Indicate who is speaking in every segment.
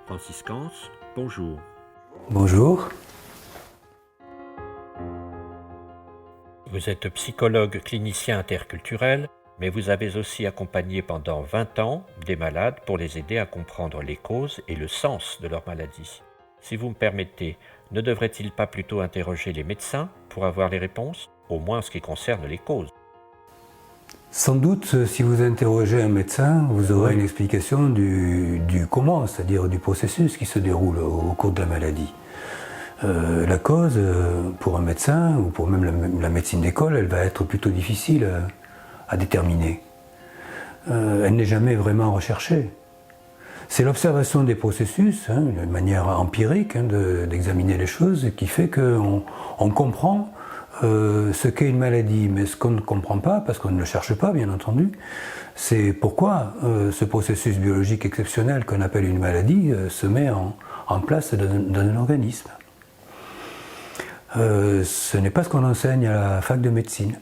Speaker 1: Francis Cans, bonjour.
Speaker 2: Bonjour.
Speaker 1: Vous êtes psychologue clinicien interculturel, mais vous avez aussi accompagné pendant 20 ans des malades pour les aider à comprendre les causes et le sens de leur maladie. Si vous me permettez, ne devrait-il pas plutôt interroger les médecins pour avoir les réponses, au moins en ce qui concerne les causes?
Speaker 2: Sans doute, si vous interrogez un médecin, vous aurez une explication du comment, c'est-à-dire du processus qui se déroule au cours de la maladie. La cause, pour un médecin, ou pour même la médecine d'école, elle va être plutôt difficile à déterminer. Elle n'est jamais vraiment recherchée. C'est l'observation des processus, une manière empirique d'examiner les choses, qui fait qu'on comprend ce qu'est une maladie. Mais ce qu'on ne comprend pas, parce qu'on ne le cherche pas bien entendu, c'est pourquoi ce processus biologique exceptionnel qu'on appelle une maladie se met en place dans un organisme. Ce n'est pas ce qu'on enseigne à la fac de médecine.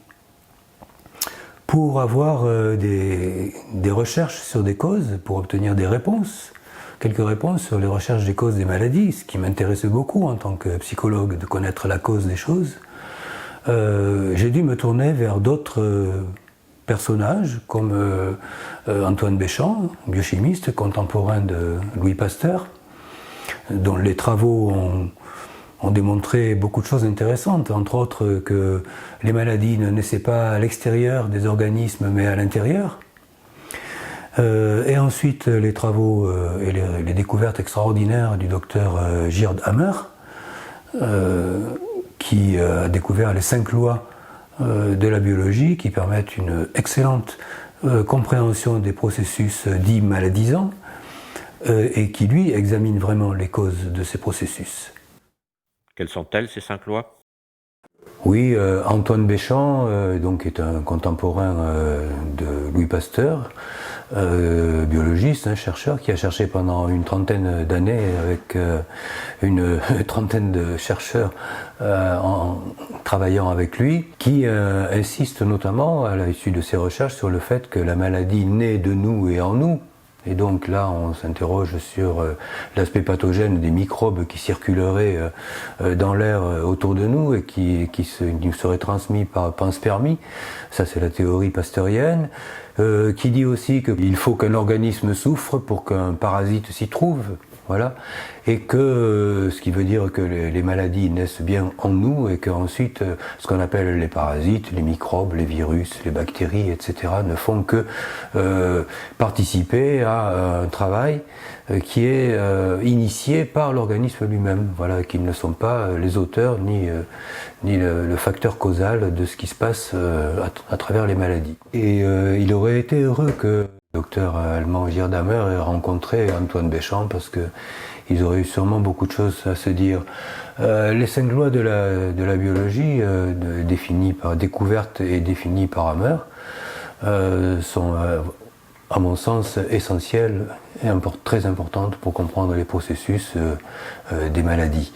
Speaker 2: Pour avoir des recherches sur des causes, pour obtenir des réponses, quelques réponses sur les recherches des causes des maladies, ce qui m'intéressait beaucoup en tant que psychologue, de connaître la cause des choses, j'ai dû me tourner vers d'autres personnages, comme Antoine Béchamp, biochimiste contemporain de Louis Pasteur, dont les travaux ont démontré beaucoup de choses intéressantes, entre autres que les maladies ne naissaient pas à l'extérieur des organismes, mais à l'intérieur. Et ensuite, les travaux et les découvertes extraordinaires du docteur Gerd Hammer, qui a découvert les 5 lois de la biologie qui permettent une excellente compréhension des processus dits maladisants et qui, lui, examine vraiment les causes de ces processus.
Speaker 1: Quelles sont-elles, ces 5 lois?
Speaker 2: Oui, Antoine Béchamp, donc, est un contemporain de Louis Pasteur, biologiste, chercheur, qui a cherché pendant une trentaine d'années avec une trentaine de chercheurs en travaillant avec lui, qui insiste notamment, à l'issue de ses recherches, sur le fait que la maladie naît de nous et en nous. Et donc là, on s'interroge sur l'aspect pathogène des microbes qui circuleraient dans l'air autour de nous et qui nous seraient transmis par panspermie. Ça, c'est la théorie pasteurienne, qui dit aussi qu'il faut qu'un organisme souffre pour qu'un parasite s'y trouve. Voilà, et que ce qui veut dire que les maladies naissent bien en nous et qu'ensuite ce qu'on appelle les parasites, les microbes, les virus, les bactéries, etc. ne font que participer à un travail qui est initié par l'organisme lui-même, voilà, qu'ils ne sont pas les auteurs ni le facteur causal de ce qui se passe à travers les maladies. Et il aurait été heureux que le docteur allemand Gerd Hammer ait rencontré Antoine Béchamp parce qu'ils auraient eu sûrement beaucoup de choses à se dire. Les 5 lois de la biologie, définies par découverte et définies par Hammer, sont à mon sens essentielles et très importantes pour comprendre les processus des maladies.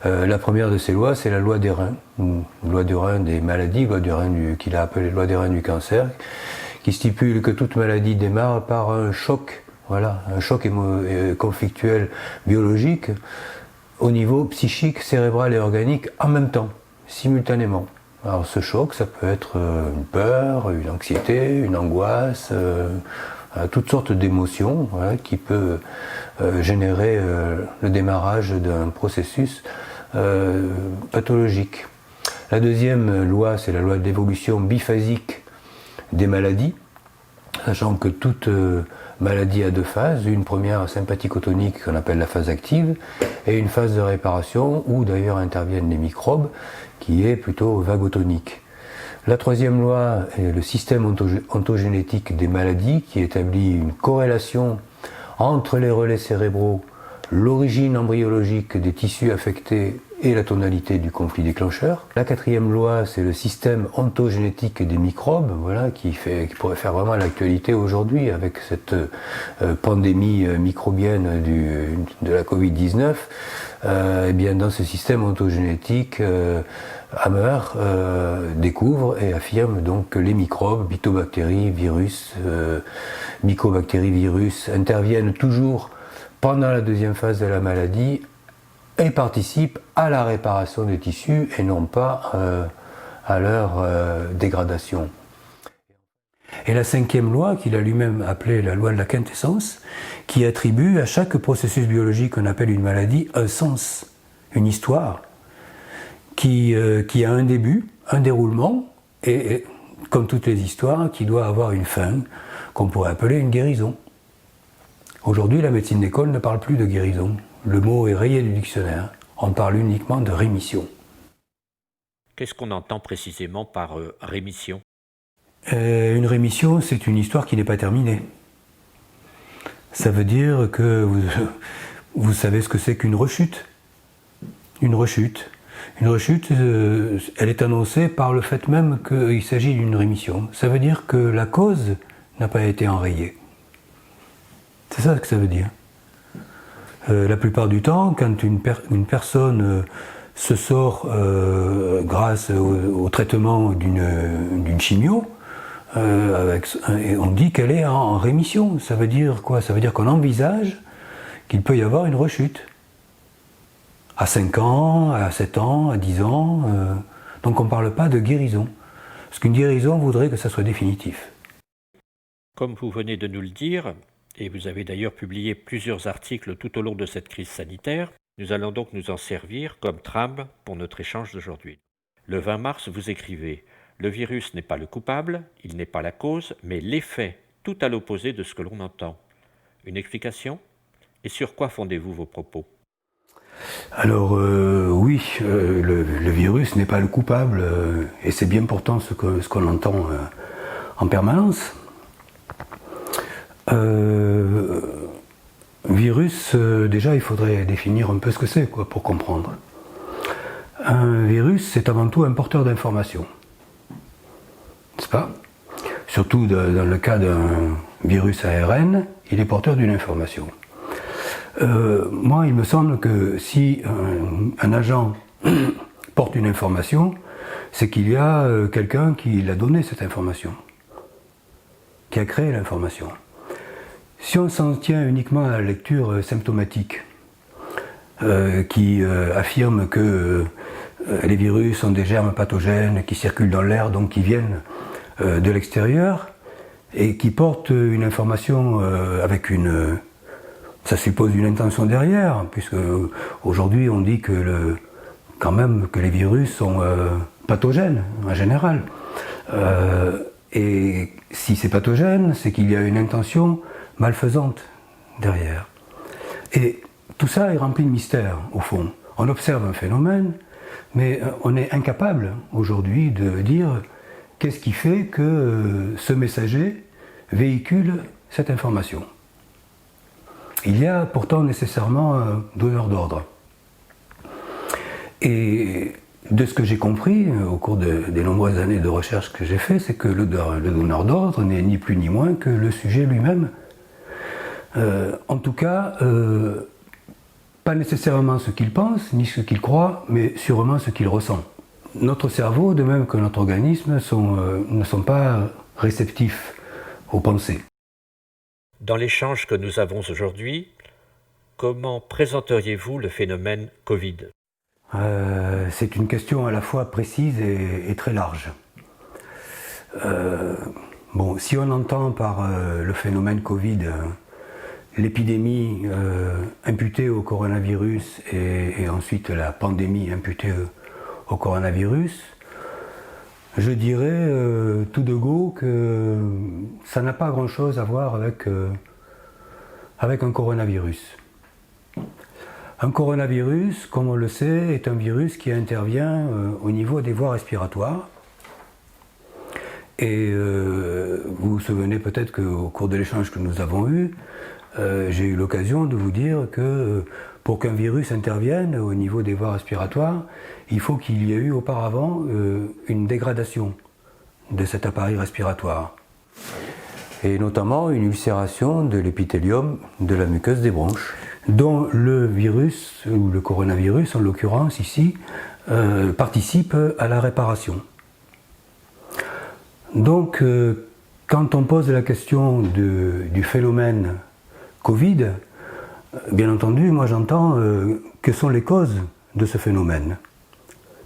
Speaker 2: La première de ces lois, c'est la loi des reins, loi du rein des maladies, loi du rein qu'il a appelée loi des reins du cancer, qui stipule que toute maladie démarre par un choc, voilà, un choc conflictuel biologique au niveau psychique, cérébral et organique en même temps, simultanément. Alors ce choc, ça peut être une peur, une anxiété, une angoisse, toutes sortes d'émotions, voilà, qui peut générer le démarrage d'un processus pathologique. La deuxième loi, c'est la loi de l'évolution biphasique des maladies, sachant que toute maladie a 2 phases, une première sympathico-tonique qu'on appelle la phase active, et une phase de réparation où d'ailleurs interviennent les microbes, qui est plutôt vagotonique. La troisième loi est le système ontogénétique des maladies, qui établit une corrélation entre les relais cérébraux, l'origine embryologique des tissus affectés et la tonalité du conflit déclencheur. La quatrième loi, c'est le système ontogénétique des microbes, voilà, qui pourrait faire vraiment l'actualité aujourd'hui avec cette pandémie microbienne de la Covid-19. Et bien dans ce système ontogénétique, Hammer découvre et affirme donc que les microbes, mycobactéries, virus, interviennent toujours pendant la deuxième phase de la maladie et participe à la réparation des tissus et non pas à leur dégradation. Et la cinquième loi, qu'il a lui-même appelée la loi de la quintessence, qui attribue à chaque processus biologique qu'on appelle une maladie un sens, une histoire, qui a un début, un déroulement, et comme toutes les histoires, qui doit avoir une fin, qu'on pourrait appeler une guérison. Aujourd'hui, la médecine d'école ne parle plus de guérison. Le mot est rayé du dictionnaire. On parle uniquement de rémission.
Speaker 1: Qu'est-ce qu'on entend précisément par rémission ?
Speaker 2: Une rémission, c'est une histoire qui n'est pas terminée. Ça veut dire que vous savez ce que c'est qu'une rechute. Une rechute. Une rechute, elle est annoncée par le fait même qu'il s'agit d'une rémission. Ça veut dire que la cause n'a pas été enrayée. C'est ça que ça veut dire. La plupart du temps, quand une personne se sort grâce au traitement d'une chimio, on dit qu'elle est en rémission. Ça veut dire quoi? Ça veut dire qu'on envisage qu'il peut y avoir une rechute. À 5 ans, à 7 ans, à 10 ans. Donc on ne parle pas de guérison. Parce qu'une guérison voudrait que ça soit définitif.
Speaker 1: Comme vous venez de nous le dire, et vous avez d'ailleurs publié plusieurs articles tout au long de cette crise sanitaire, nous allons donc nous en servir comme trame pour notre échange d'aujourd'hui. Le 20 mars, vous écrivez « Le virus n'est pas le coupable, il n'est pas la cause, mais l'effet, tout à l'opposé de ce que l'on entend. » Une explication ? Et sur quoi fondez-vous vos propos ?
Speaker 2: Alors oui, le virus n'est pas le coupable, et c'est bien pourtant ce qu'on entend en permanence. Virus, déjà il faudrait définir un peu ce que c'est pour comprendre. Un virus, c'est avant tout un porteur d'informations, n'est-ce pas? Surtout dans le cas d'un virus ARN, il est porteur d'une information. Moi, il me semble que si un agent porte une information, c'est qu'il y a quelqu'un qui l'a donné cette information, qui a créé l'information. Si on s'en tient uniquement à la lecture symptomatique, qui affirme que les virus sont des germes pathogènes qui circulent dans l'air, donc qui viennent de l'extérieur, et qui portent une information avec une... Ça suppose une intention derrière, puisque aujourd'hui on dit que quand même que les virus sont pathogènes en général. Et si c'est pathogène, c'est qu'il y a une intention malfaisante derrière. Et tout ça est rempli de mystère, au fond. On observe un phénomène, mais on est incapable aujourd'hui de dire qu'est-ce qui fait que ce messager véhicule cette information. Il y a pourtant nécessairement un donneur d'ordre. Et de ce que j'ai compris au cours des nombreuses années de recherche que j'ai fait, c'est que le donneur d'ordre n'est ni plus ni moins que le sujet lui-même. En tout cas, pas nécessairement ce qu'il pense, ni ce qu'il croit, mais sûrement ce qu'il ressent. Notre cerveau, de même que notre organisme, ne sont pas réceptifs aux pensées.
Speaker 1: Dans l'échange que nous avons aujourd'hui, comment présenteriez-vous le phénomène Covid ?
Speaker 2: C'est une question à la fois précise et très large. Bon, si on entend par le phénomène Covid l'épidémie imputée au coronavirus et ensuite la pandémie imputée au coronavirus, je dirais tout de go que ça n'a pas grand-chose à voir avec un coronavirus. Un coronavirus, comme on le sait, est un virus qui intervient au niveau des voies respiratoires. Et vous vous souvenez peut-être qu'au cours de l'échange que nous avons eu, j'ai eu l'occasion de vous dire que pour qu'un virus intervienne au niveau des voies respiratoires, il faut qu'il y ait eu auparavant une dégradation de cet appareil respiratoire. Et notamment une ulcération de l'épithélium de la muqueuse des bronches, dont le virus, ou le coronavirus en l'occurrence ici, participe à la réparation. Donc, quand on pose la question du phénomène Covid, bien entendu, moi j'entends que sont les causes de ce phénomène,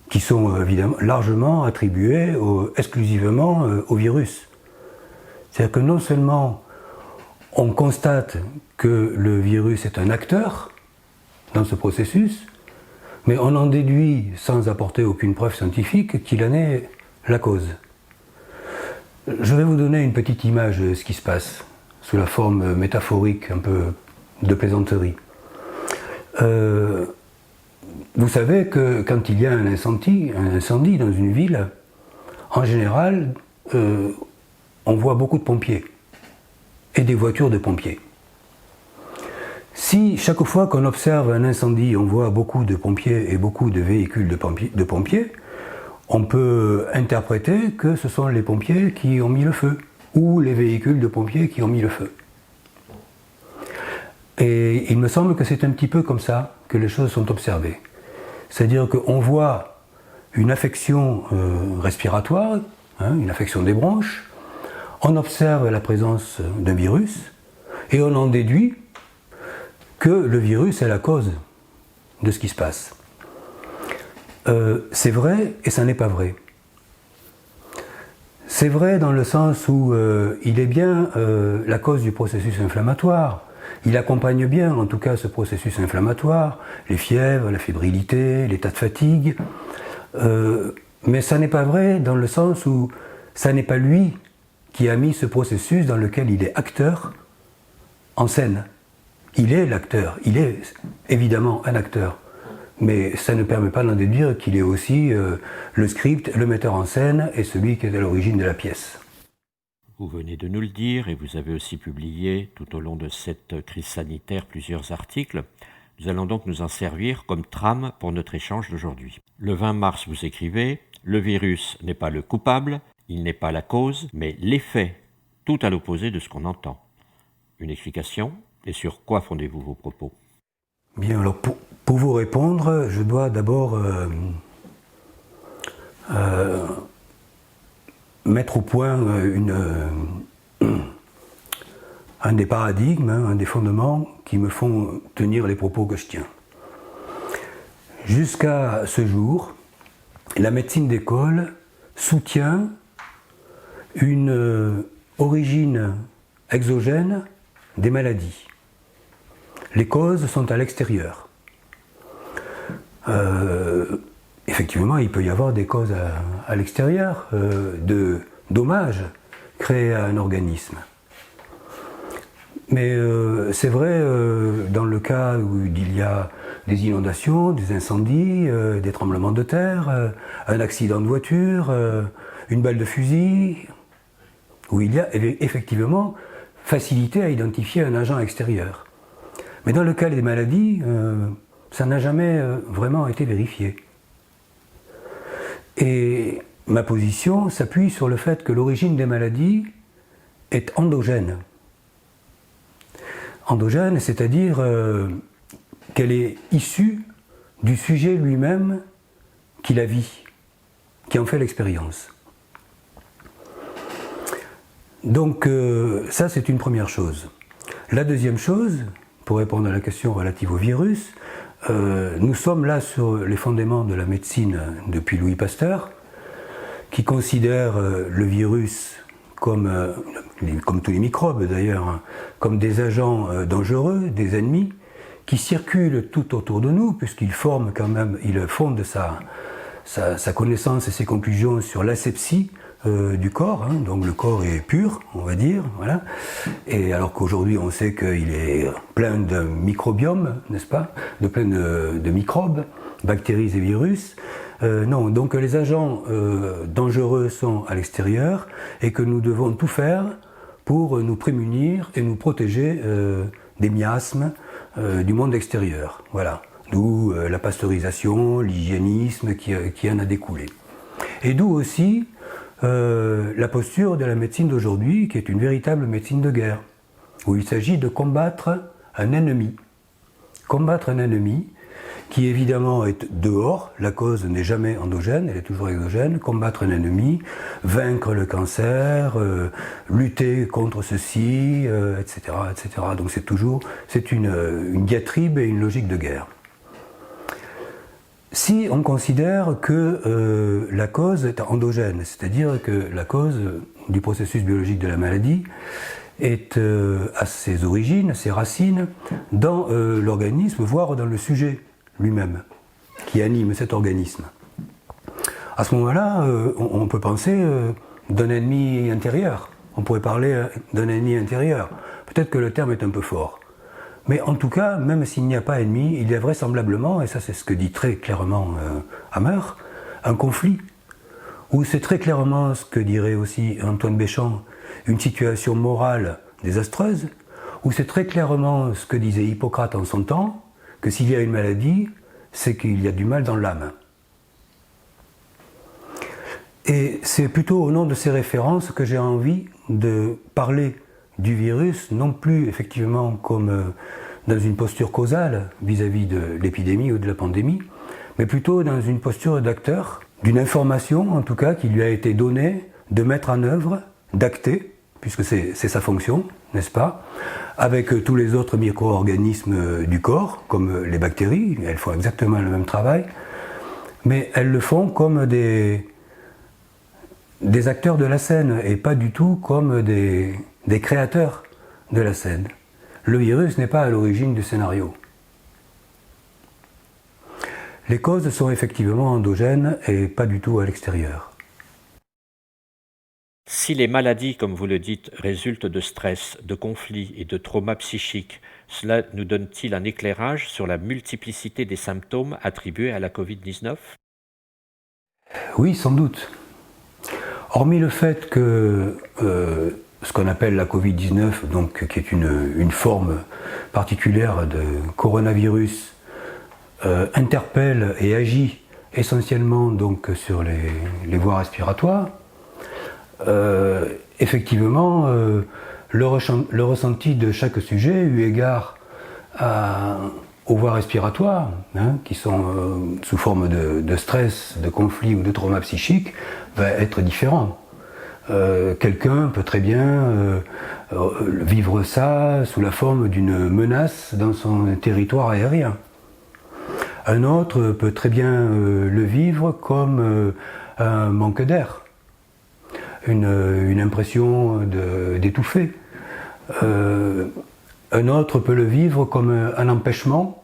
Speaker 2: qui sont évidemment largement attribuées exclusivement au virus. C'est-à-dire que non seulement on constate que le virus est un acteur dans ce processus, mais on en déduit, sans apporter aucune preuve scientifique, qu'il en est la cause. Je vais vous donner une petite image de ce qui se passe, sous la forme métaphorique, un peu de plaisanterie. Vous savez que quand il y a un incendie dans une ville, en général, on voit beaucoup de pompiers et des voitures de pompiers. Si chaque fois qu'on observe un incendie, on voit beaucoup de pompiers et beaucoup de véhicules de pompiers, on peut interpréter que ce sont les pompiers qui ont mis le feu, ou les véhicules de pompiers qui ont mis le feu. Et il me semble que c'est un petit peu comme ça que les choses sont observées. C'est-à-dire qu'on voit une affection respiratoire, une affection des bronches, on observe la présence d'un virus, et on en déduit que le virus est la cause de ce qui se passe. C'est vrai et ça n'est pas vrai. C'est vrai dans le sens où il est bien la cause du processus inflammatoire. Il accompagne bien, en tout cas, ce processus inflammatoire, les fièvres, la fébrilité, l'état de fatigue. Mais ça n'est pas vrai dans le sens où ça n'est pas lui qui a mis ce processus dans lequel il est acteur en scène. Il est l'acteur, il est évidemment un acteur. Mais ça ne permet pas d'en déduire qu'il est aussi le script, le metteur en scène et celui qui est à l'origine de la pièce.
Speaker 1: Vous venez de nous le dire et vous avez aussi publié tout au long de cette crise sanitaire plusieurs articles. Nous allons donc nous en servir comme trame pour notre échange d'aujourd'hui. Le 20 mars, vous écrivez « Le virus n'est pas le coupable, il n'est pas la cause, mais l'effet, tout à l'opposé de ce qu'on entend. » Une explication ? Et sur quoi fondez-vous vos propos ?
Speaker 2: Bien, alors pour vous répondre, je dois d'abord mettre au point un des paradigmes, un des fondements qui me font tenir les propos que je tiens. Jusqu'à ce jour, la médecine d'école soutient une origine exogène des maladies. Les causes sont à l'extérieur. Effectivement, il peut y avoir des causes à l'extérieur, de dommages créés à un organisme. Mais c'est vrai dans le cas où il y a des inondations, des incendies, des tremblements de terre, un accident de voiture, une balle de fusil, où il y a effectivement facilité à identifier un agent extérieur. Mais dans le cas des maladies, ça n'a jamais vraiment été vérifié. Et ma position s'appuie sur le fait que l'origine des maladies est endogène. Endogène, c'est-à-dire qu'elle est issue du sujet lui-même qui la vit, qui en fait l'expérience. Donc ça, c'est une première chose. La deuxième chose, pour répondre à la question relative au virus, nous sommes là sur les fondements de la médecine depuis Louis Pasteur, qui considère le virus comme tous les microbes d'ailleurs, comme des agents dangereux, des ennemis, qui circulent tout autour de nous, puisqu'il forme quand même, il fonde sa connaissance et ses conclusions sur l'asepsie du corps, donc le corps est pur, on va dire, voilà. Et alors qu'aujourd'hui on sait qu'il est plein de microbiomes, n'est-ce pas, plein de microbes, bactéries et virus. Non, donc les agents dangereux sont à l'extérieur et que nous devons tout faire pour nous prémunir et nous protéger des miasmes du monde extérieur. Voilà. D'où la pasteurisation, l'hygiénisme qui en a découlé. Et d'où aussi la posture de la médecine d'aujourd'hui, qui est une véritable médecine de guerre, où il s'agit de combattre un ennemi. Combattre un ennemi qui évidemment est dehors, la cause n'est jamais endogène, elle est toujours exogène, combattre un ennemi, vaincre le cancer, lutter contre ceci, etc., etc. Donc c'est une diatribe et une logique de guerre. Si on considère que la cause est endogène, c'est-à-dire que la cause du processus biologique de la maladie est à ses origines, ses racines, dans l'organisme, voire dans le sujet lui-même, qui anime cet organisme. À ce moment-là, on peut penser d'un ennemi intérieur. On pourrait parler d'un ennemi intérieur. Peut-être que le terme est un peu fort. Mais en tout cas, même s'il n'y a pas ennemi, il y a vraisemblablement, et ça c'est ce que dit très clairement Hammer, un conflit, où c'est très clairement ce que dirait aussi Antoine Béchamp, une situation morale désastreuse, où c'est très clairement ce que disait Hippocrate en son temps, que s'il y a une maladie, c'est qu'il y a du mal dans l'âme. Et c'est plutôt au nom de ces références que j'ai envie de parler du virus, non plus effectivement comme dans une posture causale vis-à-vis de l'épidémie ou de la pandémie, mais plutôt dans une posture d'acteur, d'une information en tout cas qui lui a été donnée de mettre en œuvre, d'acter, puisque c'est sa fonction, n'est-ce pas, avec tous les autres micro-organismes du corps, comme les bactéries, elles font exactement le même travail, mais elles le font comme des acteurs de la scène, et pas du tout comme des créateurs de la scène. Le virus n'est pas à l'origine du scénario. Les causes sont effectivement endogènes et pas du tout à l'extérieur.
Speaker 1: Si les maladies, comme vous le dites, résultent de stress, de conflits et de traumas psychiques, cela nous donne-t-il un éclairage sur la multiplicité des symptômes attribués à la Covid-19 ?
Speaker 2: Oui, sans doute. Hormis le fait que ce qu'on appelle la Covid-19, donc, qui est une forme particulière de coronavirus, interpelle et agit essentiellement donc, sur les voies respiratoires, effectivement, le ressenti de chaque sujet, eu égard aux voies respiratoires, qui sont sous forme de stress, de conflit ou de trauma psychique, va être différent. Quelqu'un peut très bien vivre ça sous la forme d'une menace dans son territoire aérien. Un autre peut très bien le vivre comme un manque d'air, une impression d'étouffer. Un autre peut le vivre comme un empêchement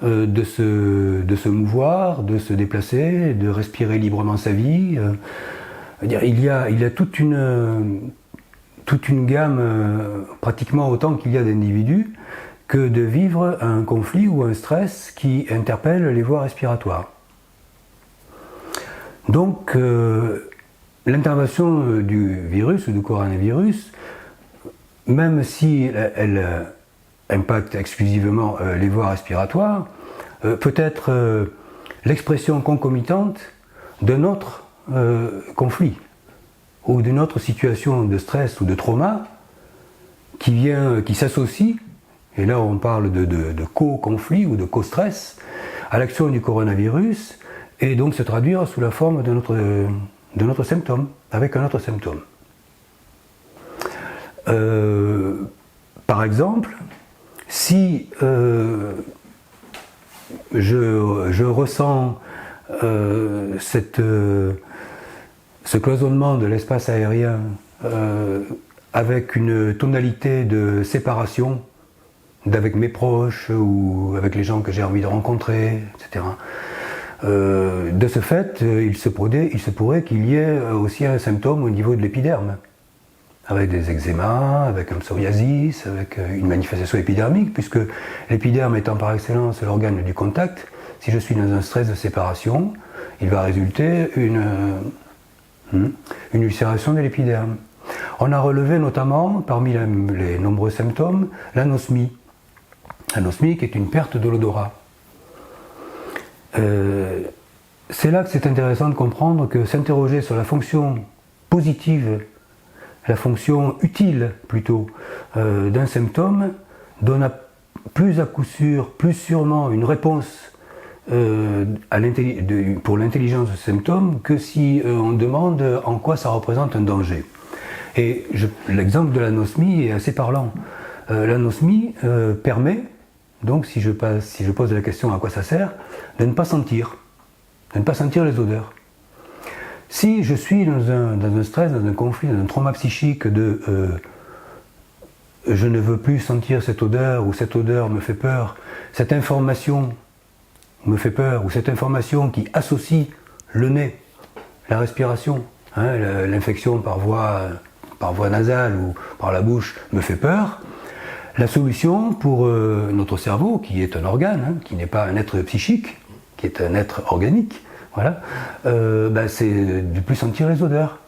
Speaker 2: de se mouvoir, de se déplacer, de respirer librement sa vie. Il y a toute une gamme, pratiquement autant qu'il y a d'individus, que de vivre un conflit ou un stress qui interpelle les voies respiratoires. Donc, l'intervention du virus ou du coronavirus, même si elle impacte exclusivement les voies respiratoires, peut être l'expression concomitante d'un autre conflit ou d'une autre situation de stress ou de trauma qui s'associe, et là on parle de co-conflit ou de co-stress, à l'action du coronavirus, et donc se traduire sous la forme de notre symptôme, avec un autre symptôme. Par exemple, si je ressens ce cloisonnement de l'espace aérien avec une tonalité de séparation d'avec mes proches ou avec les gens que j'ai envie de rencontrer, etc. De ce fait, il se pourrait qu'il y ait aussi un symptôme au niveau de l'épiderme, avec des eczémas, avec un psoriasis, avec une manifestation épidermique, puisque l'épiderme étant par excellence l'organe du contact, si je suis dans un stress de séparation, il va résulter une ulcération de l'épiderme. On a relevé notamment, parmi les nombreux symptômes, l'anosmie. L'anosmie qui est une perte de l'odorat. C'est là que c'est intéressant de comprendre que s'interroger sur la fonction positive, la fonction utile plutôt, d'un symptôme donne plus à coup sûr, plus sûrement une réponse pour l'intelligence de symptômes que si on demande en quoi ça représente un danger. Et l'exemple de l'anosmie est assez parlant. L'anosmie permet, donc si je pose la question à quoi ça sert, de ne pas sentir les odeurs. Si je suis dans un stress, dans un conflit, dans un trauma psychique je ne veux plus sentir cette odeur, ou cette odeur me fait peur, cette information me fait peur, ou cette information qui associe le nez, la respiration, l'infection par voie nasale ou par la bouche me fait peur, la solution pour notre cerveau, qui est un organe, qui n'est pas un être psychique, qui est un être organique, voilà, c'est de ne plus sentir les odeurs.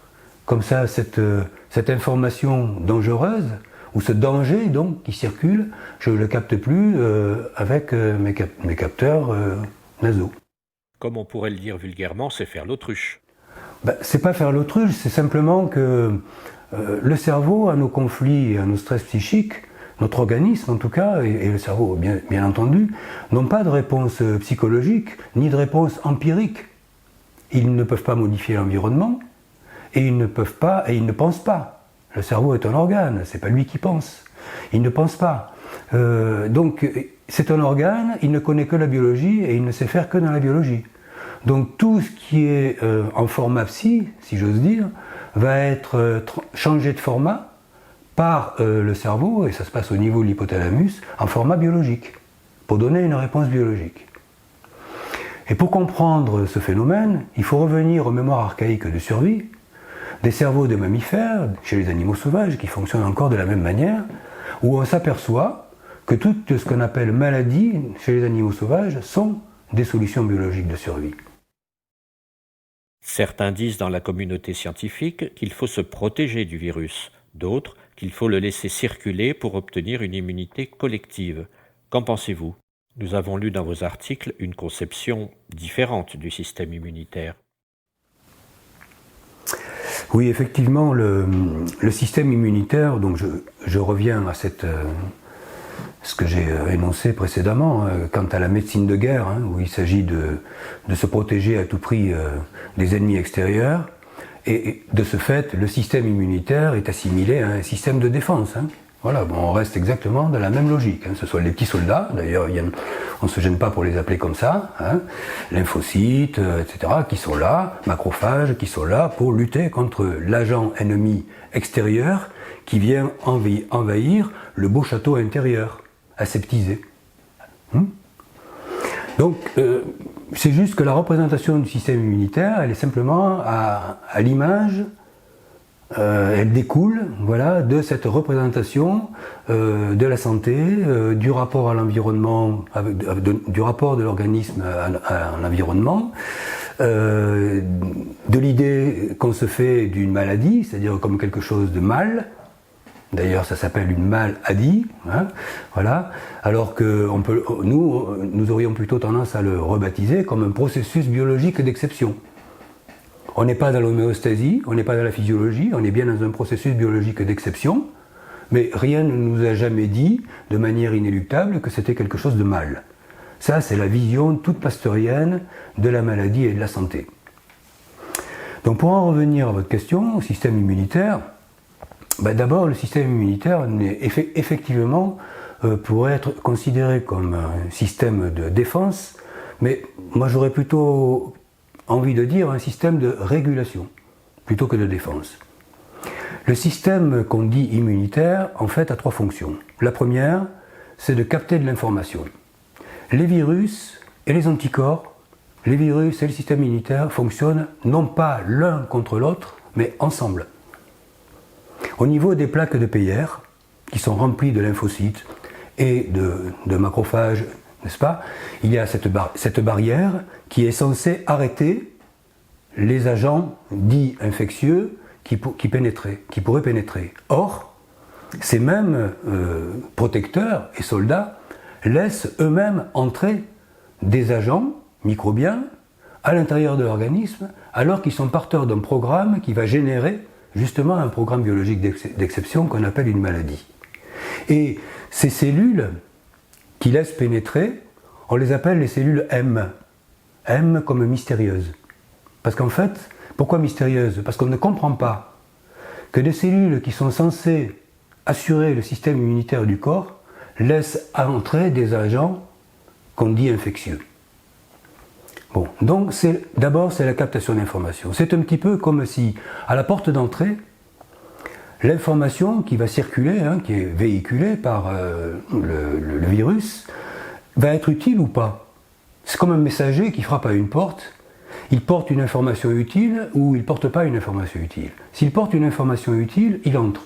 Speaker 2: Comme ça, cette information dangereuse, ou ce danger donc qui circule, je ne le capte plus avec mes capteurs nasaux.
Speaker 1: Comme on pourrait le dire vulgairement, c'est faire l'autruche.
Speaker 2: C'est pas faire l'autruche, c'est simplement que le cerveau, à nos conflits et à nos stress psychiques, notre organisme en tout cas, et le cerveau bien entendu, n'ont pas de réponse psychologique, ni de réponse empirique. Ils ne peuvent pas modifier l'environnement, et ils ne pensent pas. Le cerveau est un organe, c'est pas lui qui pense. Il ne pense pas. Donc c'est un organe, il ne connaît que la biologie et il ne sait faire que dans la biologie. Donc tout ce qui est en format psy, si j'ose dire, va être changé de format par le cerveau, et ça se passe au niveau de l'hypothalamus, en format biologique, pour donner une réponse biologique. Et pour comprendre ce phénomène, il faut revenir aux mémoires archaïques de survie, des cerveaux de mammifères, chez les animaux sauvages, qui fonctionnent encore de la même manière, où on s'aperçoit que tout ce qu'on appelle maladies chez les animaux sauvages sont des solutions biologiques de survie.
Speaker 1: Certains disent dans la communauté scientifique qu'il faut se protéger du virus, d'autres qu'il faut le laisser circuler pour obtenir une immunité collective. Qu'en pensez-vous ? Nous avons lu dans vos articles une conception différente du système immunitaire.
Speaker 2: Oui, effectivement, le système immunitaire, donc je reviens à ce que j'ai énoncé précédemment, quant à la médecine de guerre, où il s'agit de se protéger à tout prix des ennemis extérieurs, et de ce fait, le système immunitaire est assimilé à un système de défense. Voilà, on reste exactement dans la même logique. Ce sont les petits soldats, d'ailleurs on ne se gêne pas pour les appeler comme ça, lymphocytes, etc., qui sont là, macrophages, qui sont là pour lutter contre l'agent ennemi extérieur qui vient envahir le beau château intérieur, aseptisé. Donc, c'est juste que la représentation du système immunitaire, elle est simplement à l'image, elle découle de cette représentation de la santé, du rapport à l'environnement, du rapport de l'organisme à l'environnement, de l'idée qu'on se fait d'une maladie, c'est-à-dire comme quelque chose de mal. D'ailleurs, ça s'appelle une maladie, voilà. Alors que nous aurions plutôt tendance à le rebaptiser comme un processus biologique d'exception. On n'est pas dans l'homéostasie, on n'est pas dans la physiologie, on est bien dans un processus biologique d'exception, mais rien ne nous a jamais dit, de manière inéluctable, que c'était quelque chose de mal. Ça, c'est la vision toute pasteurienne de la maladie et de la santé. Donc pour en revenir à votre question, au système immunitaire, d'abord, le système immunitaire effectivement pourrait être considéré comme un système de défense, mais moi j'aurais plutôt envie de dire un système de régulation, plutôt que de défense. Le système qu'on dit immunitaire, en fait, a trois fonctions. La première, c'est de capter de l'information. Les virus et les anticorps, les virus et le système immunitaire fonctionnent non pas l'un contre l'autre, mais ensemble. Au niveau des plaques de Peyer, qui sont remplies de lymphocytes et de macrophages, n'est-ce pas ? Il y a cette barrière qui est censée arrêter les agents dits infectieux qui pourraient pénétrer. Or, ces mêmes protecteurs et soldats laissent eux-mêmes entrer des agents microbiens à l'intérieur de l'organisme, alors qu'ils sont porteurs d'un programme qui va générer justement un programme biologique d'exception qu'on appelle une maladie. Et ces cellules qui laissent pénétrer, on les appelle les cellules M, M comme mystérieuse. Parce qu'en fait, pourquoi mystérieuse? Parce qu'on ne comprend pas que des cellules qui sont censées assurer le système immunitaire du corps laissent entrer des agents qu'on dit infectieux. Bon, donc d'abord c'est la captation d'informations. C'est un petit peu comme si, à la porte d'entrée, l'information qui va circuler, qui est véhiculée par le virus, va être utile ou pas. C'est comme un messager qui frappe à une porte. Il porte une information utile ou il ne porte pas une information utile. S'il porte une information utile, il entre.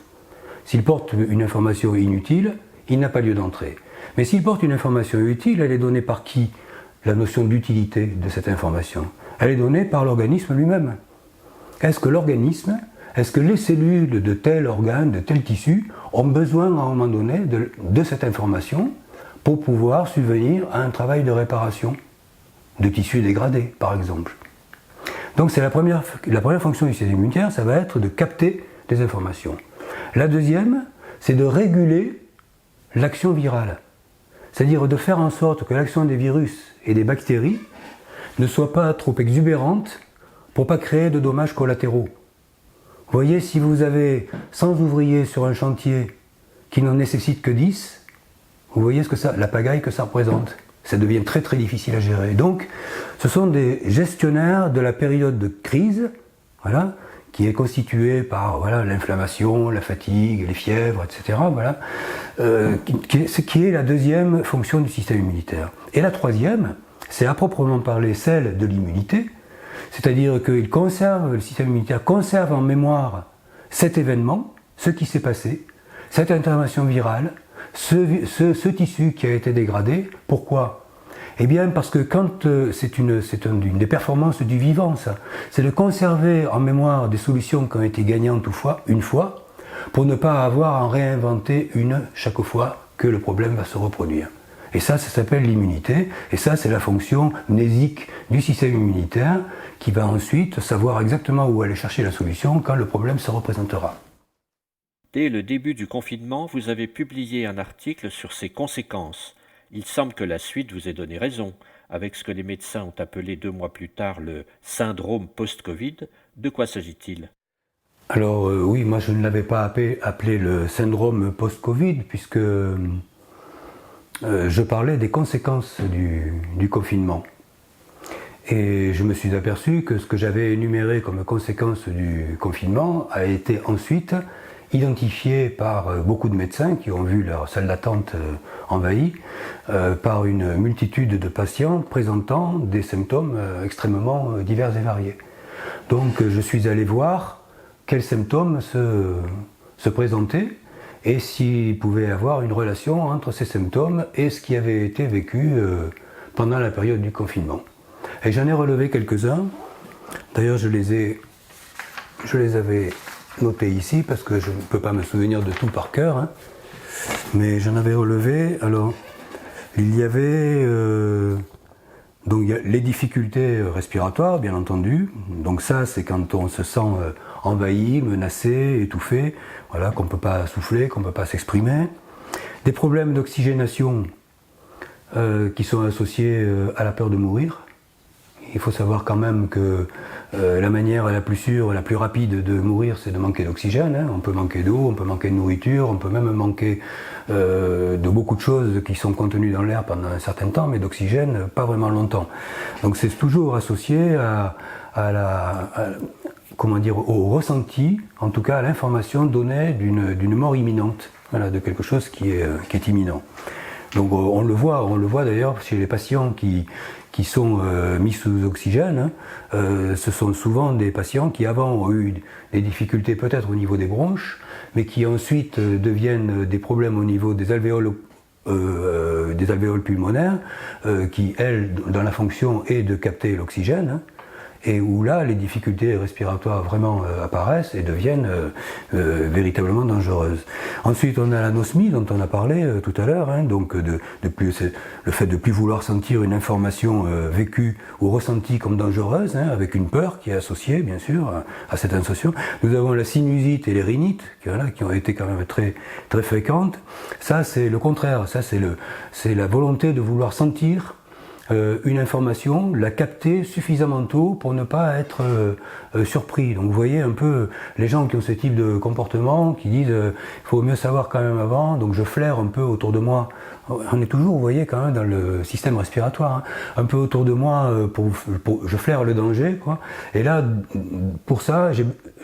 Speaker 2: S'il porte une information inutile, il n'a pas lieu d'entrer. Mais s'il porte une information utile, elle est donnée par qui? La notion d'utilité de cette information. Elle est donnée par l'organisme lui-même. Est-ce que les cellules de tel organe, de tel tissu, ont besoin à un moment donné de cette information pour pouvoir subvenir à un travail de réparation de tissus dégradés, par exemple? Donc c'est la première fonction du système immunitaire, ça va être de capter des informations. La deuxième, c'est de réguler l'action virale. C'est-à-dire de faire en sorte que l'action des virus et des bactéries ne soit pas trop exubérante pour ne pas créer de dommages collatéraux. Vous voyez, si vous avez 100 ouvriers sur un chantier qui n'en nécessite que 10, vous voyez la pagaille que ça représente. Ça devient très très difficile à gérer. Donc, ce sont des gestionnaires de la période de crise, voilà, qui est constituée par l'inflammation, la fatigue, les fièvres, etc. Voilà, ce qui est la deuxième fonction du système immunitaire. Et la troisième, c'est à proprement parler celle de l'immunité, c'est-à-dire que le système immunitaire conserve en mémoire cet événement, ce qui s'est passé, cette intervention virale, ce tissu qui a été dégradé. Pourquoi? Eh bien parce que quand c'est une des performances du vivant, ça, c'est de conserver en mémoire des solutions qui ont été gagnantes une fois, pour ne pas avoir à en réinventer une chaque fois que le problème va se reproduire. Et ça s'appelle l'immunité, et ça c'est la fonction mnésique du système immunitaire qui va ensuite savoir exactement où aller chercher la solution quand le problème se représentera.
Speaker 1: Dès le début du confinement, vous avez publié un article sur ses conséquences. Il semble que la suite vous ait donné raison, avec ce que les médecins ont appelé 2 mois plus tard le syndrome post-Covid. De quoi s'agit-il?
Speaker 2: Alors oui, moi je ne l'avais pas appelé le syndrome post-Covid, puisque je parlais des conséquences du confinement. Et je me suis aperçu que ce que j'avais énuméré comme conséquence du confinement a été ensuite identifié par beaucoup de médecins qui ont vu leur salle d'attente envahie par une multitude de patients présentant des symptômes extrêmement divers et variés. Donc je suis allé voir quels symptômes se présentaient et s'il pouvait y avoir une relation entre ces symptômes et ce qui avait été vécu pendant la période du confinement. Et j'en ai relevé quelques-uns. D'ailleurs je les avais noté ici parce que je ne peux pas me souvenir de tout par cœur, mais j'en avais relevé. Alors il y avait donc il y a les difficultés respiratoires, bien entendu. Donc ça c'est quand on se sent envahi, menacé, étouffé, voilà, qu'on ne peut pas souffler, qu'on ne peut pas s'exprimer. Des problèmes d'oxygénation qui sont associés à la peur de mourir. Il faut savoir quand même que la manière la plus sûre, la plus rapide de mourir, c'est de manquer d'oxygène. On peut manquer d'eau, on peut manquer de nourriture, on peut même manquer de beaucoup de choses qui sont contenues dans l'air pendant un certain temps, mais d'oxygène, pas vraiment longtemps. Donc c'est toujours associé au ressenti, en tout cas à l'information donnée d'une mort imminente, voilà, de quelque chose qui est imminent. Donc on le voit d'ailleurs chez les patients qui sont mis sous oxygène, ce sont souvent des patients qui avant ont eu des difficultés peut-être au niveau des bronches, mais qui ensuite deviennent des problèmes au niveau des alvéoles pulmonaires, qui elles, dans la fonction est de capter l'oxygène, et où là les difficultés respiratoires vraiment apparaissent et deviennent véritablement dangereuses. Ensuite on a l'anosmie dont on a parlé tout à l'heure, donc le fait de plus vouloir sentir une information vécue ou ressentie comme dangereuse, avec une peur qui est associée bien sûr à cette sensation. Nous avons la sinusite et les rhinites qui ont été quand même très, très fréquentes. Ça c'est le contraire, ça c'est la volonté de vouloir sentir une information, la capter suffisamment tôt pour ne pas être surpris. Donc vous voyez un peu les gens qui ont ce type de comportement, qui disent il faut mieux savoir quand même avant, donc je flaire un peu autour de moi. On est toujours, vous voyez, quand même dans le système respiratoire, hein, un peu autour de moi, je flaire le danger, quoi. Et là, pour ça,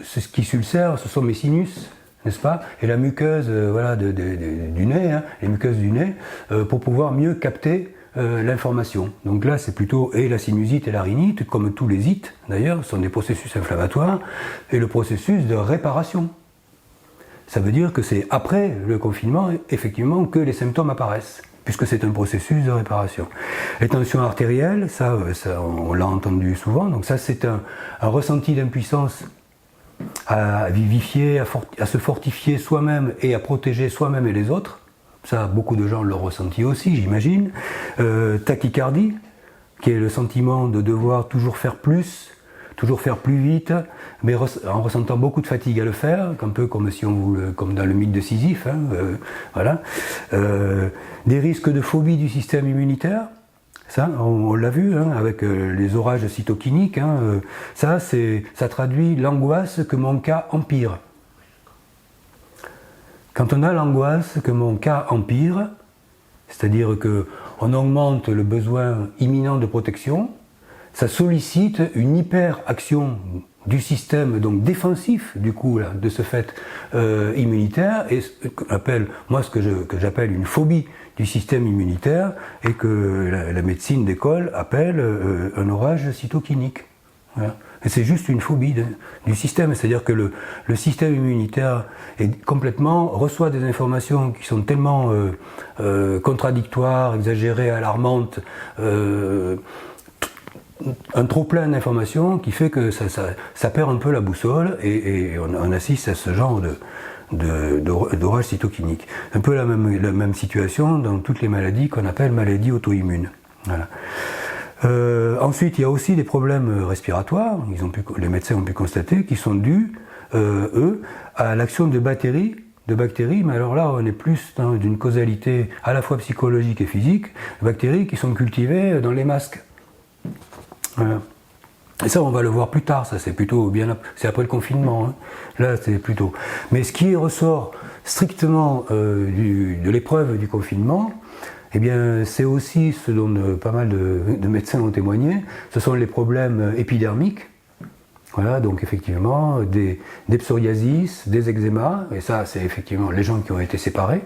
Speaker 2: ce qui s'ulcère, ce sont mes sinus, n'est-ce pas, et la muqueuse voilà, du nez, hein, les muqueuses du nez, pour pouvoir mieux capter l'information. Donc là, c'est plutôt et la sinusite et la rhinite, comme tous les ites d'ailleurs, sont des processus inflammatoires, et le processus de réparation. Ça veut dire que c'est après le confinement, effectivement, que les symptômes apparaissent, puisque c'est un processus de réparation. Les tensions artérielles, ça on l'a entendu souvent, donc ça c'est un ressenti d'impuissance à vivifier, à se fortifier soi-même et à protéger soi-même et les autres. Ça, beaucoup de gens l'ont ressenti aussi, j'imagine. Tachycardie, qui est le sentiment de devoir toujours faire plus vite, mais en ressentant beaucoup de fatigue à le faire, un peu comme comme dans le mythe de Sisyphe, hein, voilà. Des risques de phobie du système immunitaire, ça, on l'a vu, hein, avec les orages cytokiniques, hein, ça traduit l'angoisse que mon cas empire. Quand on a l'angoisse que mon cas empire, c'est-à-dire qu'on augmente le besoin imminent de protection, ça sollicite une hyper-action du système donc défensif du coup là, de ce fait immunitaire, et ce que j'appelle une phobie du système immunitaire, et que la médecine d'école appelle un orage cytokinique. Voilà. Et c'est juste une phobie du système, c'est-à-dire que le système immunitaire reçoit des informations qui sont tellement contradictoires, exagérées, alarmantes, un trop-plein d'informations qui fait que ça perd un peu la boussole, et on assiste à ce genre d'orage cytokinique. Un peu la même situation dans toutes les maladies qu'on appelle maladies auto-immunes. Voilà. Ensuite, il y a aussi des problèmes respiratoires, les médecins ont pu constater, qui sont dus, eux, à l'action de bactéries, mais alors là, on est plus dans une causalité à la fois psychologique et physique, bactéries qui sont cultivées dans les masques. Voilà. Et ça, on va le voir plus tard, ça c'est c'est après le confinement, hein. Là c'est plutôt. Mais ce qui ressort strictement de l'épreuve du confinement, eh bien, c'est aussi ce dont pas mal de médecins ont témoigné, ce sont les problèmes épidermiques. Voilà, donc effectivement, des psoriasis, des eczémas, et ça c'est effectivement les gens qui ont été séparés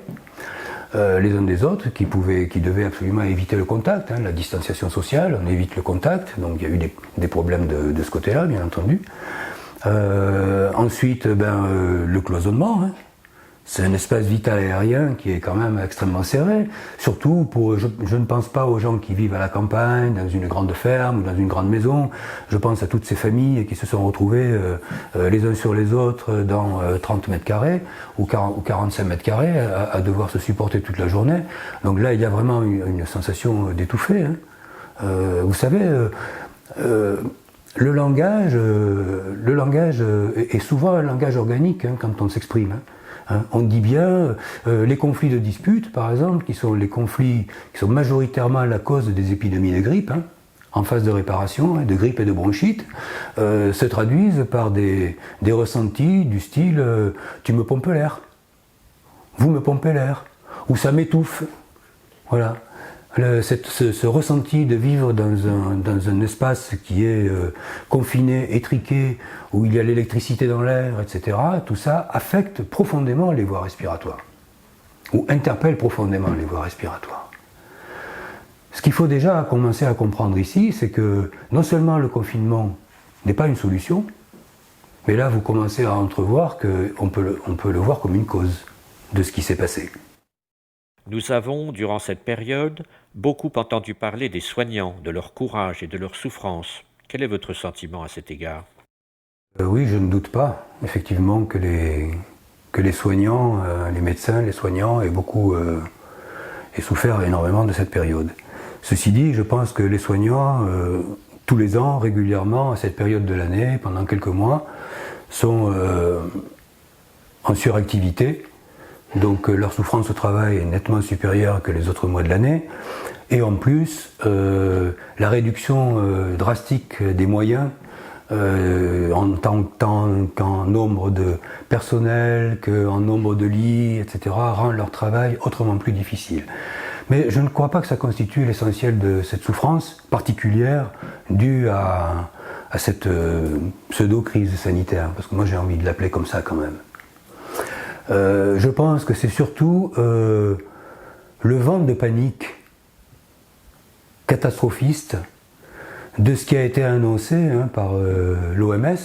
Speaker 2: les uns des autres, qui devaient absolument éviter le contact, hein, la distanciation sociale, on évite le contact, donc il y a eu des problèmes de ce côté-là, bien entendu. Ensuite, le cloisonnement, hein. C'est un espace vital aérien qui est quand même extrêmement serré, surtout je ne pense pas aux gens qui vivent à la campagne, dans une grande ferme ou dans une grande maison, je pense à toutes ces familles qui se sont retrouvées les uns sur les autres dans 30 mètres carrés ou 45 mètres carrés à devoir se supporter toute la journée. Donc là, il y a vraiment une sensation d'étouffer, hein. Vous savez, le langage est souvent un langage organique, hein, quand on s'exprime, hein. On dit bien les conflits de dispute, par exemple, qui sont les conflits qui sont majoritairement la cause des épidémies de grippe, hein, en phase de réparation, hein, de grippe et de bronchite, se traduisent par des ressentis du style tu me pompes l'air, vous me pompez l'air, ou ça m'étouffe. Voilà. Ce ressenti de vivre dans un espace qui est confiné, étriqué, où il y a l'électricité dans l'air, etc., tout ça affecte profondément les voies respiratoires, ou interpelle profondément les voies respiratoires. Ce qu'il faut déjà commencer à comprendre ici, c'est que non seulement le confinement n'est pas une solution, mais là vous commencez à entrevoir qu'on peut le voir comme une cause de ce qui s'est passé.
Speaker 1: Nous avons, durant cette période, beaucoup entendu parler des soignants, de leur courage et de leur souffrance. Quel est votre sentiment à cet égard ?
Speaker 2: Oui, je ne doute pas, effectivement, que les soignants, les médecins, les soignants aient souffert énormément de cette période. Ceci dit, je pense que les soignants, tous les ans, régulièrement, à cette période de l'année, pendant quelques mois, sont en suractivité. Donc leur souffrance au travail est nettement supérieure que les autres mois de l'année, Et en plus, la réduction drastique des moyens, en tant qu'en nombre de personnel, qu'en nombre de lits, etc., rend leur travail autrement plus difficile. Mais je ne crois pas que ça constitue l'essentiel de cette souffrance particulière due à cette pseudo-crise sanitaire, parce que moi j'ai envie de l'appeler comme ça quand même. Je pense que c'est surtout le vent de panique catastrophiste de ce qui a été annoncé par l'OMS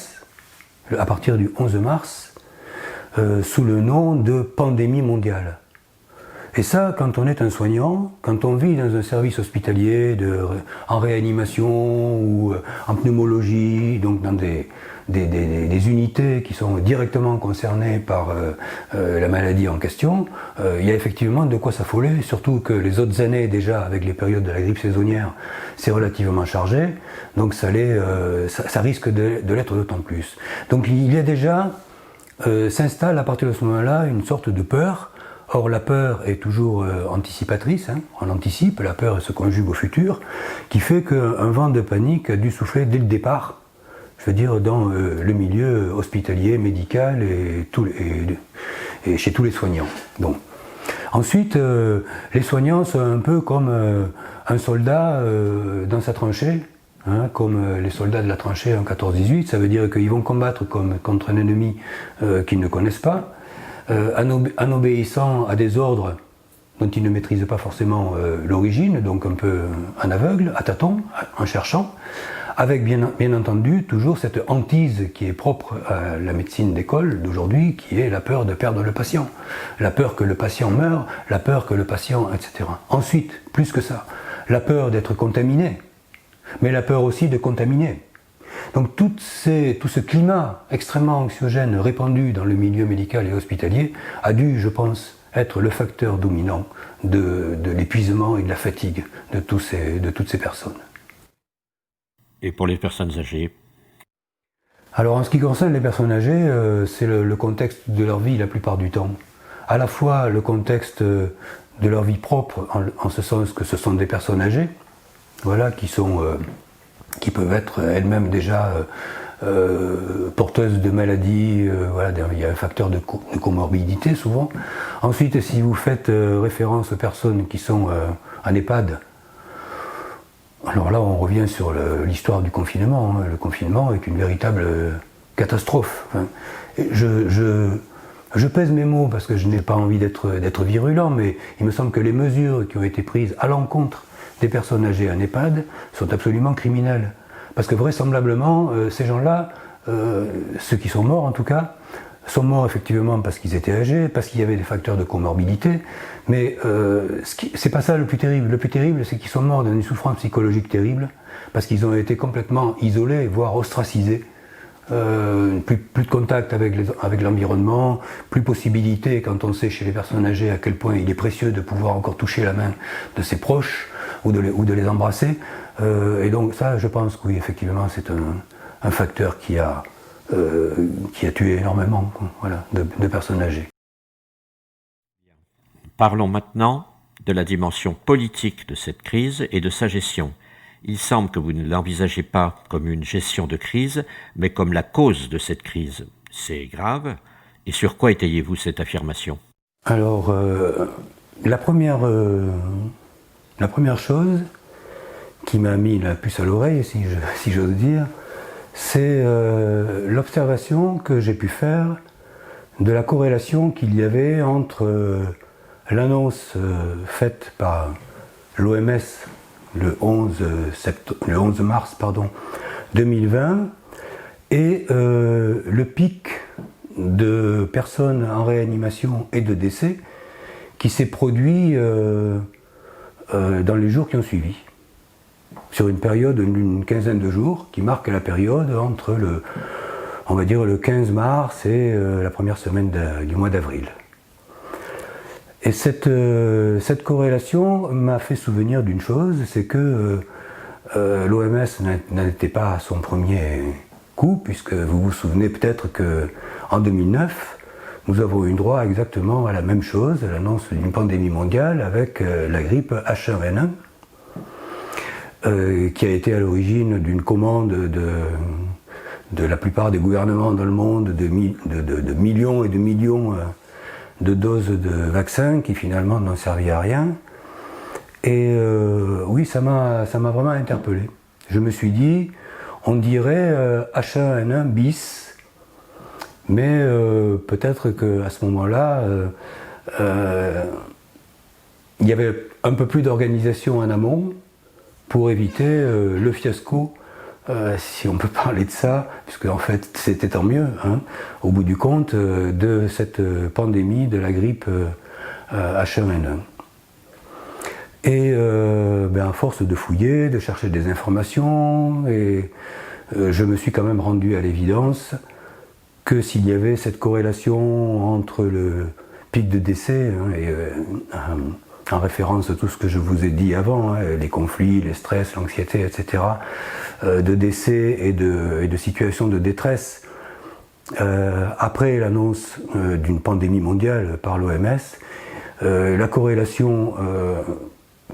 Speaker 2: à partir du 11 mars sous le nom de pandémie mondiale. Et ça, quand on est un soignant, quand on vit dans un service hospitalier en réanimation ou en pneumologie, donc dans des unités qui sont directement concernées par la maladie en question, il y a effectivement de quoi s'affoler, surtout que les autres années déjà, avec les périodes de la grippe saisonnière, c'est relativement chargé, donc ça risque de l'être d'autant plus. Donc il y a déjà, s'installe à partir de ce moment-là une sorte de peur. Or la peur est toujours anticipatrice, on anticipe, la peur se conjugue au futur, qui fait qu'un vent de panique a dû souffler dès le départ, je veux dire dans le milieu hospitalier, médical et chez tous les soignants. Bon. Ensuite, les soignants sont un peu comme un soldat dans sa tranchée, comme les soldats de la tranchée en 14-18, ça veut dire qu'ils vont combattre contre un ennemi qu'ils ne connaissent pas, en obéissant à des ordres dont ils ne maîtrisent pas forcément l'origine, donc un peu en aveugle, à tâtons, en cherchant, avec bien entendu toujours cette hantise qui est propre à la médecine d'école d'aujourd'hui, qui est la peur de perdre le patient, la peur que le patient meure, la peur que le patient, etc. Ensuite, plus que ça, la peur d'être contaminé, mais la peur aussi de contaminer. Donc tout ce climat extrêmement anxiogène répandu dans le milieu médical et hospitalier a dû, je pense, être le facteur dominant de l'épuisement et de la fatigue de toutes ces personnes.
Speaker 1: Et pour les personnes âgées ?
Speaker 2: Alors en ce qui concerne les personnes âgées, c'est le contexte de leur vie la plupart du temps. À la fois le contexte de leur vie propre, en ce sens que ce sont des personnes âgées, voilà, qui peuvent être elles-mêmes déjà porteuses de maladies, voilà, il y a un facteur de comorbidité souvent. Ensuite, si vous faites référence aux personnes qui sont en EHPAD, alors là on revient sur l'histoire du confinement. Le confinement est une véritable catastrophe. Je pèse mes mots parce que je n'ai pas envie d'être virulent, mais il me semble que les mesures qui ont été prises à l'encontre des personnes âgées en EHPAD sont absolument criminelles. Parce que vraisemblablement, ces gens-là, ceux qui sont morts en tout cas, sont morts effectivement parce qu'ils étaient âgés, parce qu'il y avait des facteurs de comorbidité, mais c'est pas ça le plus terrible. Le plus terrible, c'est qu'ils sont morts d'une souffrance psychologique terrible, parce qu'ils ont été complètement isolés, voire ostracisés. Plus de contact avec l'environnement, plus possibilité, quand on sait chez les personnes âgées à quel point il est précieux de pouvoir encore toucher la main de ses proches ou de les embrasser. Et donc ça, je pense que oui, effectivement, c'est un facteur qui a tué énormément, voilà, de personnes âgées.
Speaker 1: Parlons maintenant de la dimension politique de cette crise et de sa gestion. Il semble que vous ne l'envisagez pas comme une gestion de crise, mais comme la cause de cette crise. C'est grave. Et sur quoi étayez-vous cette affirmation ?
Speaker 2: Alors, la première chose qui m'a mis la puce à l'oreille, si j'ose dire, c'est l'observation que j'ai pu faire de la corrélation qu'il y avait entre l'annonce faite par l'OMS le 11 mars 2020 et le pic de personnes en réanimation et de décès qui s'est produit dans les jours qui ont suivi, sur une période d'une quinzaine de jours qui marque la période entre le 15 mars et la première semaine du mois d'avril. Et cette corrélation m'a fait souvenir d'une chose, c'est que l'OMS n'était pas à son premier coup, puisque vous vous souvenez peut-être qu'en 2009, nous avons eu droit exactement à la même chose, l'annonce d'une pandémie mondiale avec la grippe H1N1. qui a été à l'origine d'une commande de la plupart des gouvernements dans le monde de millions et de millions de doses de vaccins qui finalement n'ont servi à rien. Et oui, ça m'a vraiment interpellé. Je me suis dit, on dirait H1N1 bis, mais peut-être qu'à ce moment-là, il y avait un peu plus d'organisation en amont pour éviter le fiasco, si on peut parler de ça, puisque en fait c'était tant mieux, hein, au bout du compte, de cette pandémie de la grippe H1N1. Et à force de fouiller, de chercher des informations, et je me suis quand même rendu à l'évidence que s'il y avait cette corrélation entre le pic de décès en référence à tout ce que je vous ai dit avant, les conflits, les stress, l'anxiété, etc., de décès et de situations de détresse, après l'annonce d'une pandémie mondiale par l'OMS, la corrélation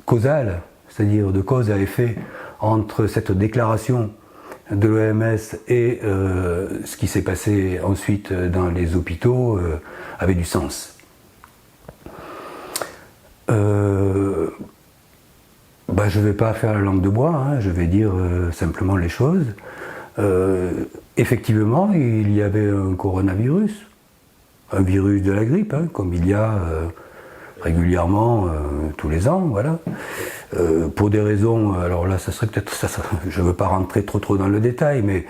Speaker 2: causale, c'est-à-dire de cause à effet, entre cette déclaration de l'OMS et ce qui s'est passé ensuite dans les hôpitaux avait du sens. Je ne vais pas faire la langue de bois, hein, je vais dire simplement les choses. Effectivement, il y avait un coronavirus, un virus de la grippe, hein, comme il y a régulièrement tous les ans, voilà. Pour des raisons, alors là, ça serait peut-être, je ne veux pas rentrer trop dans le détail, mais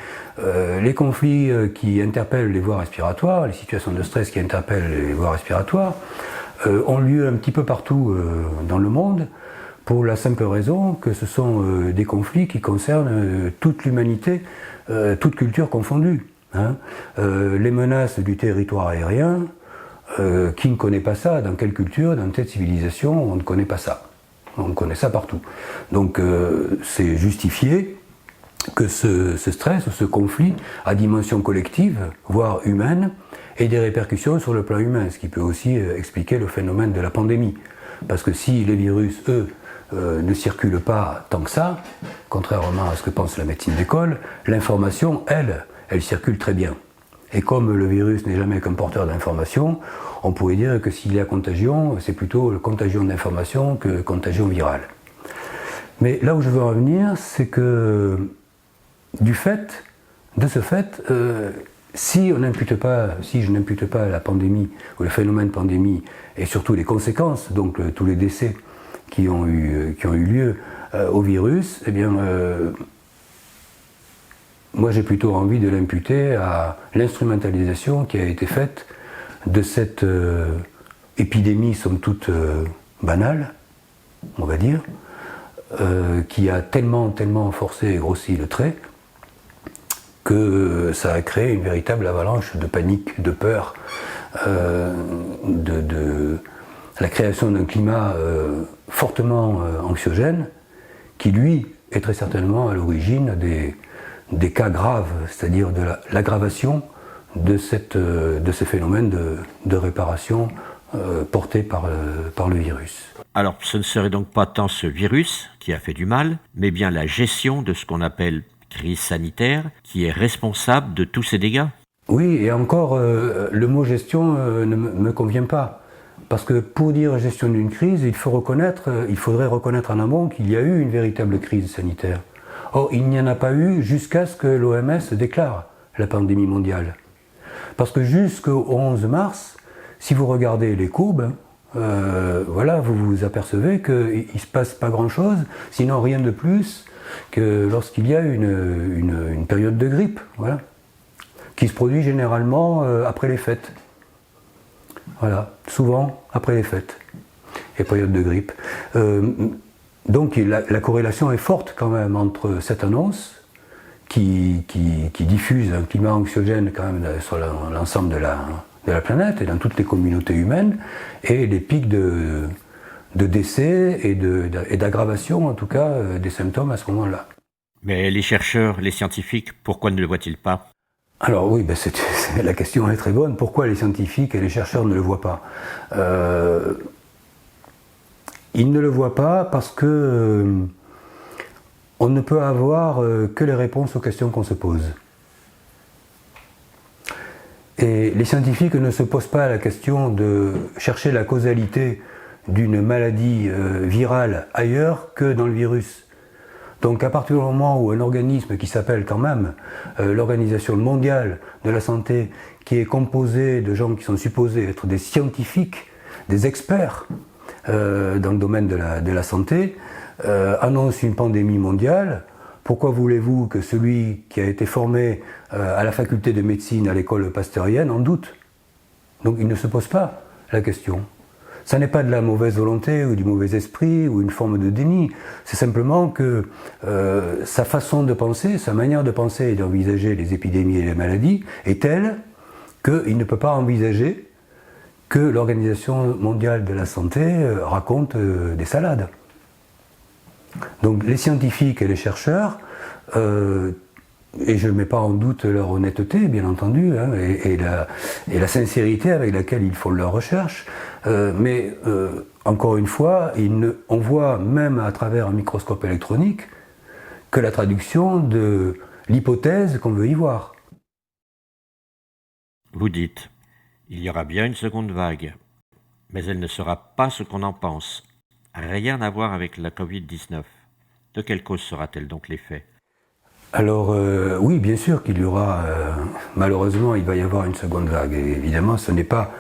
Speaker 2: les conflits qui interpellent les voies respiratoires, les situations de stress qui interpellent les voies respiratoires, ont lieu un petit peu partout dans le monde, pour la simple raison que ce sont des conflits qui concernent toute l'humanité, toute culture confondue. Hein. Les menaces du territoire aérien, qui ne connaît pas ça, dans quelle culture, dans quelle civilisation, on ne connaît pas ça. On connaît ça partout. Donc c'est justifié que ce stress ou ce conflit à dimension collective, voire humaine, ait des répercussions sur le plan humain, ce qui peut aussi expliquer le phénomène de la pandémie. Parce que si les virus, eux, ne circulent pas tant que ça, contrairement à ce que pense la médecine d'école, l'information, elle circule très bien. Et comme le virus n'est jamais qu'un porteur d'information, on pourrait dire que s'il y a contagion, c'est plutôt contagion d'information que contagion virale. Mais là où je veux en venir, c'est que de ce fait, si je n'impute pas la pandémie, ou le phénomène pandémie, et surtout les conséquences, donc tous les décès qui ont eu lieu au virus, eh bien, moi j'ai plutôt envie de l'imputer à l'instrumentalisation qui a été faite de cette épidémie, somme toute banale, on va dire, qui a tellement forcé et grossi le trait, que ça a créé une véritable avalanche de panique, de peur, de la création d'un climat fortement anxiogène, qui lui est très certainement à l'origine des cas graves, c'est-à-dire de l'aggravation de ces phénomènes de réparation portés par le virus.
Speaker 1: Alors, ce ne serait donc pas tant ce virus qui a fait du mal, mais bien la gestion de ce qu'on appelle crise sanitaire qui est responsable de tous ces dégâts.
Speaker 2: Oui, et encore, le mot gestion ne me convient pas. Parce que pour dire gestion d'une crise, il faudrait reconnaître en amont qu'il y a eu une véritable crise sanitaire. Or, il n'y en a pas eu jusqu'à ce que l'OMS déclare la pandémie mondiale. Parce que jusqu'au 11 mars, si vous regardez les courbes, vous vous apercevez qu'il ne se passe pas grand-chose, sinon rien de plus que lorsqu'il y a une période de grippe, voilà, qui se produit généralement après les fêtes. Voilà, souvent après les fêtes et période de grippe. Donc la corrélation est forte quand même entre cette annonce qui diffuse un climat anxiogène quand même sur l'ensemble de la planète et dans toutes les communautés humaines et les pics de décès et d'aggravation en tout cas des symptômes à ce moment-là.
Speaker 1: Mais les chercheurs, les scientifiques, pourquoi ne le voient-ils pas ?
Speaker 2: Alors oui, la question est très bonne. Pourquoi les scientifiques et les chercheurs ne le voient pas ? Ils ne le voient pas parce que on ne peut avoir que les réponses aux questions qu'on se pose. Et les scientifiques ne se posent pas la question de chercher la causalité d'une maladie virale ailleurs que dans le virus. Donc à partir du moment où un organisme qui s'appelle quand même l'Organisation mondiale de la santé, qui est composé de gens qui sont supposés être des scientifiques, des experts dans le domaine de la santé, annonce une pandémie mondiale, pourquoi voulez-vous que celui qui a été formé à la faculté de médecine à l'école pasteurienne en doute? Donc il ne se pose pas la question. Ça n'est pas de la mauvaise volonté ou du mauvais esprit ou une forme de déni, c'est simplement que sa façon de penser, sa manière de penser et d'envisager les épidémies et les maladies est telle qu'il ne peut pas envisager que l'Organisation mondiale de la santé raconte des salades. Donc les scientifiques et les chercheurs, et je ne mets pas en doute leur honnêteté, bien entendu, hein, et la sincérité avec laquelle ils font leurs recherches, mais encore une fois, on voit même à travers un microscope électronique que la traduction de l'hypothèse qu'on veut y voir.
Speaker 1: Vous dites, il y aura bien une seconde vague, mais elle ne sera pas ce qu'on en pense. Rien à voir avec la Covid-19. De quelle cause sera-t-elle donc l'effet?
Speaker 2: Alors oui, bien sûr qu'il y aura, malheureusement, il va y avoir une seconde vague. Et évidemment, ce n'est pas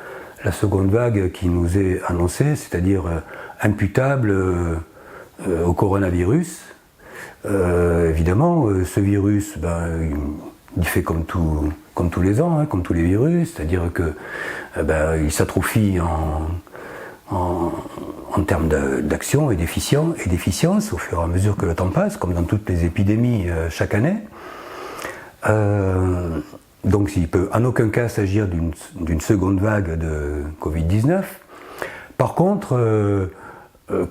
Speaker 2: la seconde vague qui nous est annoncée, c'est-à-dire imputable au coronavirus. Évidemment, ce virus, il fait comme tous les ans, hein, comme tous les virus, c'est-à-dire que il s'atrophie en termes d'action et d'efficience au fur et à mesure que le temps passe, comme dans toutes les épidémies chaque année. Donc il ne peut en aucun cas s'agir d'une seconde vague de Covid-19. Par contre,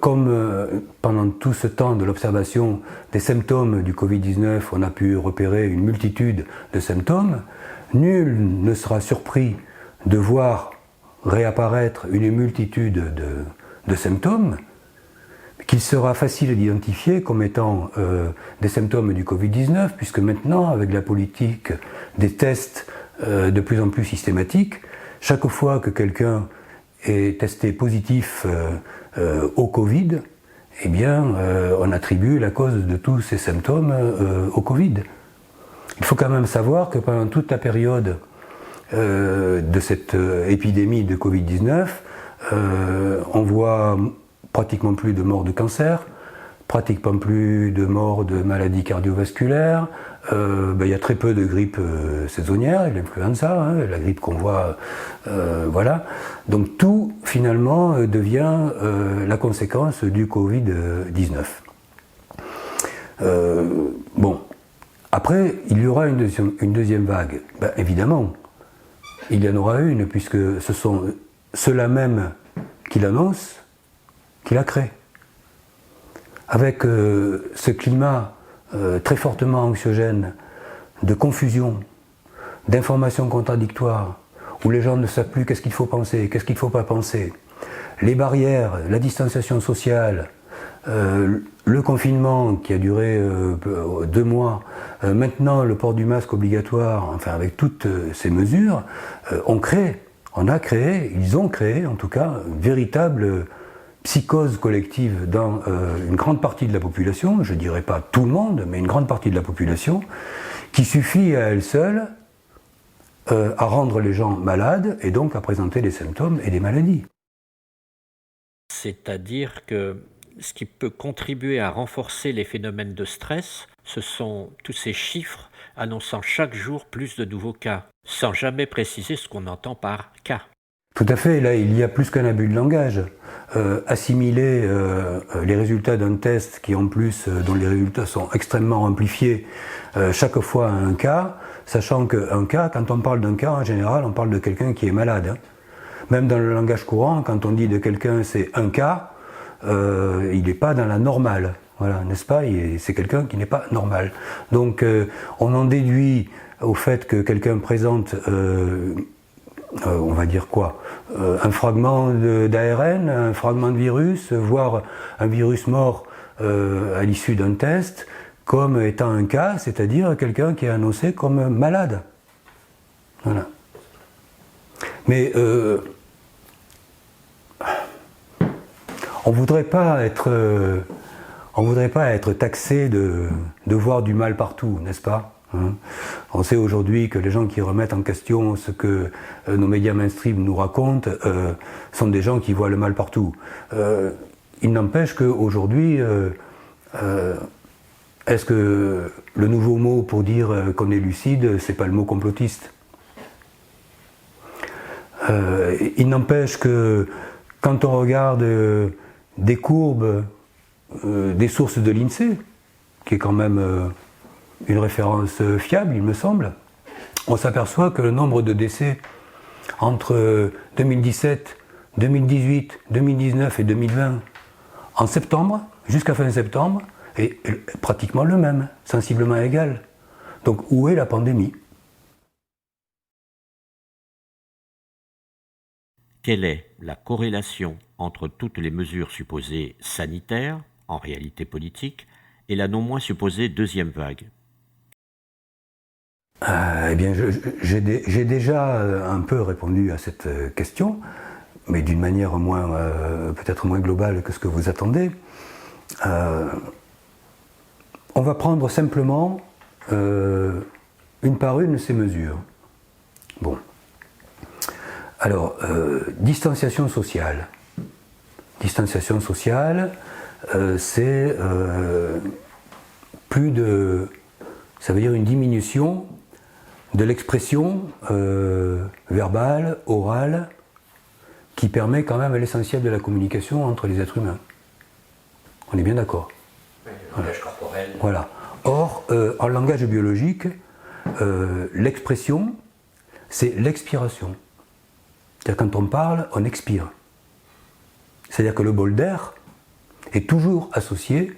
Speaker 2: comme pendant tout ce temps de l'observation des symptômes du Covid-19, on a pu repérer une multitude de symptômes, nul ne sera surpris de voir réapparaître une multitude de symptômes qu'il sera facile d'identifier comme étant des symptômes du Covid-19, puisque maintenant, avec la politique des tests de plus en plus systématiques, chaque fois que quelqu'un est testé positif au Covid, eh bien, on attribue la cause de tous ces symptômes au Covid. Il faut quand même savoir que pendant toute la période de cette épidémie de Covid-19, on voit pratiquement plus de morts de cancer, pratiquement plus de morts de maladies cardiovasculaires, il y a très peu de grippe saisonnière, l'influenza, hein, la grippe qu'on voit, voilà. Donc tout finalement devient la conséquence du Covid-19. Bon, après il y aura une deuxième vague, évidemment. Il y en aura une, puisque ce sont ceux-là même qui l'annoncent, qui la créent. Avec ce climat très fortement anxiogène, de confusion, d'informations contradictoires, où les gens ne savent plus qu'est-ce qu'il faut penser, qu'est-ce qu'il ne faut pas penser, les barrières, la distanciation sociale, le confinement qui a duré 2 mois, maintenant le port du masque obligatoire, enfin avec toutes ces mesures, ils ont créé en tout cas une véritable psychose collective dans une grande partie de la population, je ne dirais pas tout le monde, mais une grande partie de la population, qui suffit à elle seule à rendre les gens malades et donc à présenter des symptômes et des maladies.
Speaker 1: C'est-à-dire que ce qui peut contribuer à renforcer les phénomènes de stress, ce sont tous ces chiffres annonçant chaque jour plus de nouveaux cas, sans jamais préciser ce qu'on entend par cas.
Speaker 2: Tout à fait, là il y a plus qu'un abus de langage. Assimiler les résultats d'un test qui en plus, dont les résultats sont extrêmement amplifiés chaque fois à un cas, sachant qu'un cas, quand on parle d'un cas, en général, on parle de quelqu'un qui est malade. Hein. Même dans le langage courant, quand on dit de quelqu'un c'est un cas, il n'est pas dans la normale, voilà, n'est-ce pas? C'est quelqu'un qui n'est pas normal. Donc on en déduit au fait que quelqu'un présente, on va dire quoi, un fragment d'ARN, un fragment de virus, voire un virus mort à l'issue d'un test, comme étant un cas, c'est-à-dire quelqu'un qui est annoncé comme malade. Voilà. Mais on ne voudrait pas être taxé de voir du mal partout, n'est-ce pas, hein? On sait aujourd'hui que les gens qui remettent en question ce que nos médias mainstream nous racontent sont des gens qui voient le mal partout. Il n'empêche qu'aujourd'hui, est-ce que le nouveau mot pour dire qu'on est lucide, c'est pas le mot complotiste? Il n'empêche que quand on regarde des courbes, des sources de l'INSEE, qui est quand même une référence fiable, il me semble, on s'aperçoit que le nombre de décès entre 2017, 2018, 2019 et 2020, en septembre, jusqu'à fin septembre, est pratiquement le même, sensiblement égal. Donc où est la pandémie ?
Speaker 1: Quelle est la corrélation entre toutes les mesures supposées sanitaires, en réalité politiques, et la non moins supposée deuxième vague ?
Speaker 2: Eh bien, j'ai déjà un peu répondu à cette question, mais d'une manière peut-être moins globale que ce que vous attendez. On va prendre simplement une par une ces mesures. Bon. Alors, distanciation sociale. Distanciation sociale, c'est ça veut dire une diminution de l'expression verbale, orale, qui permet quand même l'essentiel de la communication entre les êtres humains. On est bien d'accord ?
Speaker 1: Oui, le langage corporel.
Speaker 2: Voilà. Or, en langage biologique, l'expression, c'est l'expiration. C'est-à-dire quand on parle, on expire. C'est-à-dire que le bol d'air est toujours associé,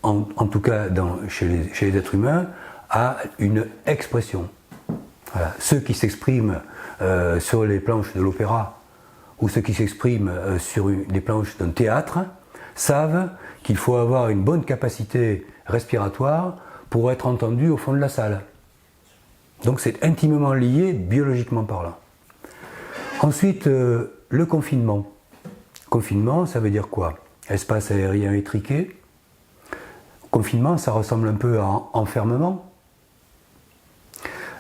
Speaker 2: en tout cas chez les êtres humains, à une expression. Voilà. Ceux qui s'expriment sur les planches de l'opéra ou ceux qui s'expriment sur les planches d'un théâtre savent qu'il faut avoir une bonne capacité respiratoire pour être entendu au fond de la salle. Donc c'est intimement lié, biologiquement parlant. Ensuite, le confinement. Confinement, ça veut dire quoi ? Espace aérien étriqué. Confinement, ça ressemble un peu à enfermement.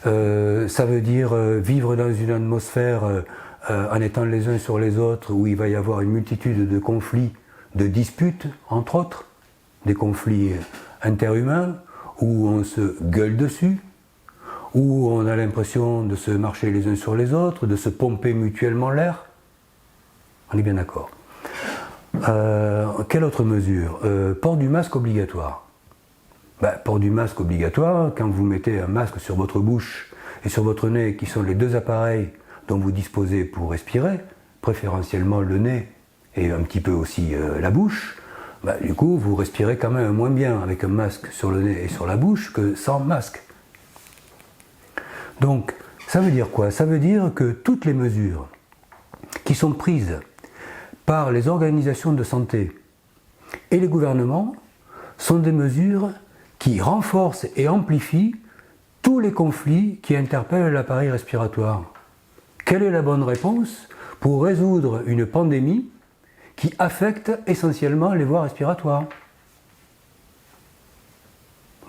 Speaker 2: Ça veut dire vivre dans une atmosphère en étant les uns sur les autres, où il va y avoir une multitude de conflits, de disputes, entre autres, des conflits interhumains, où on se gueule dessus, où on a l'impression de se marcher les uns sur les autres, de se pomper mutuellement l'air. On est bien d'accord. Quelle autre mesure ? Port du masque obligatoire. Port du masque obligatoire, quand vous mettez un masque sur votre bouche et sur votre nez, qui sont les deux appareils dont vous disposez pour respirer, préférentiellement le nez et un petit peu aussi la bouche, du coup vous respirez quand même moins bien avec un masque sur le nez et sur la bouche que sans masque. Donc, ça veut dire quoi ? Ça veut dire que toutes les mesures qui sont prises par les organisations de santé et les gouvernements sont des mesures qui renforcent et amplifient tous les conflits qui interpellent l'appareil respiratoire. Quelle est la bonne réponse pour résoudre une pandémie qui affecte essentiellement les voies respiratoires ?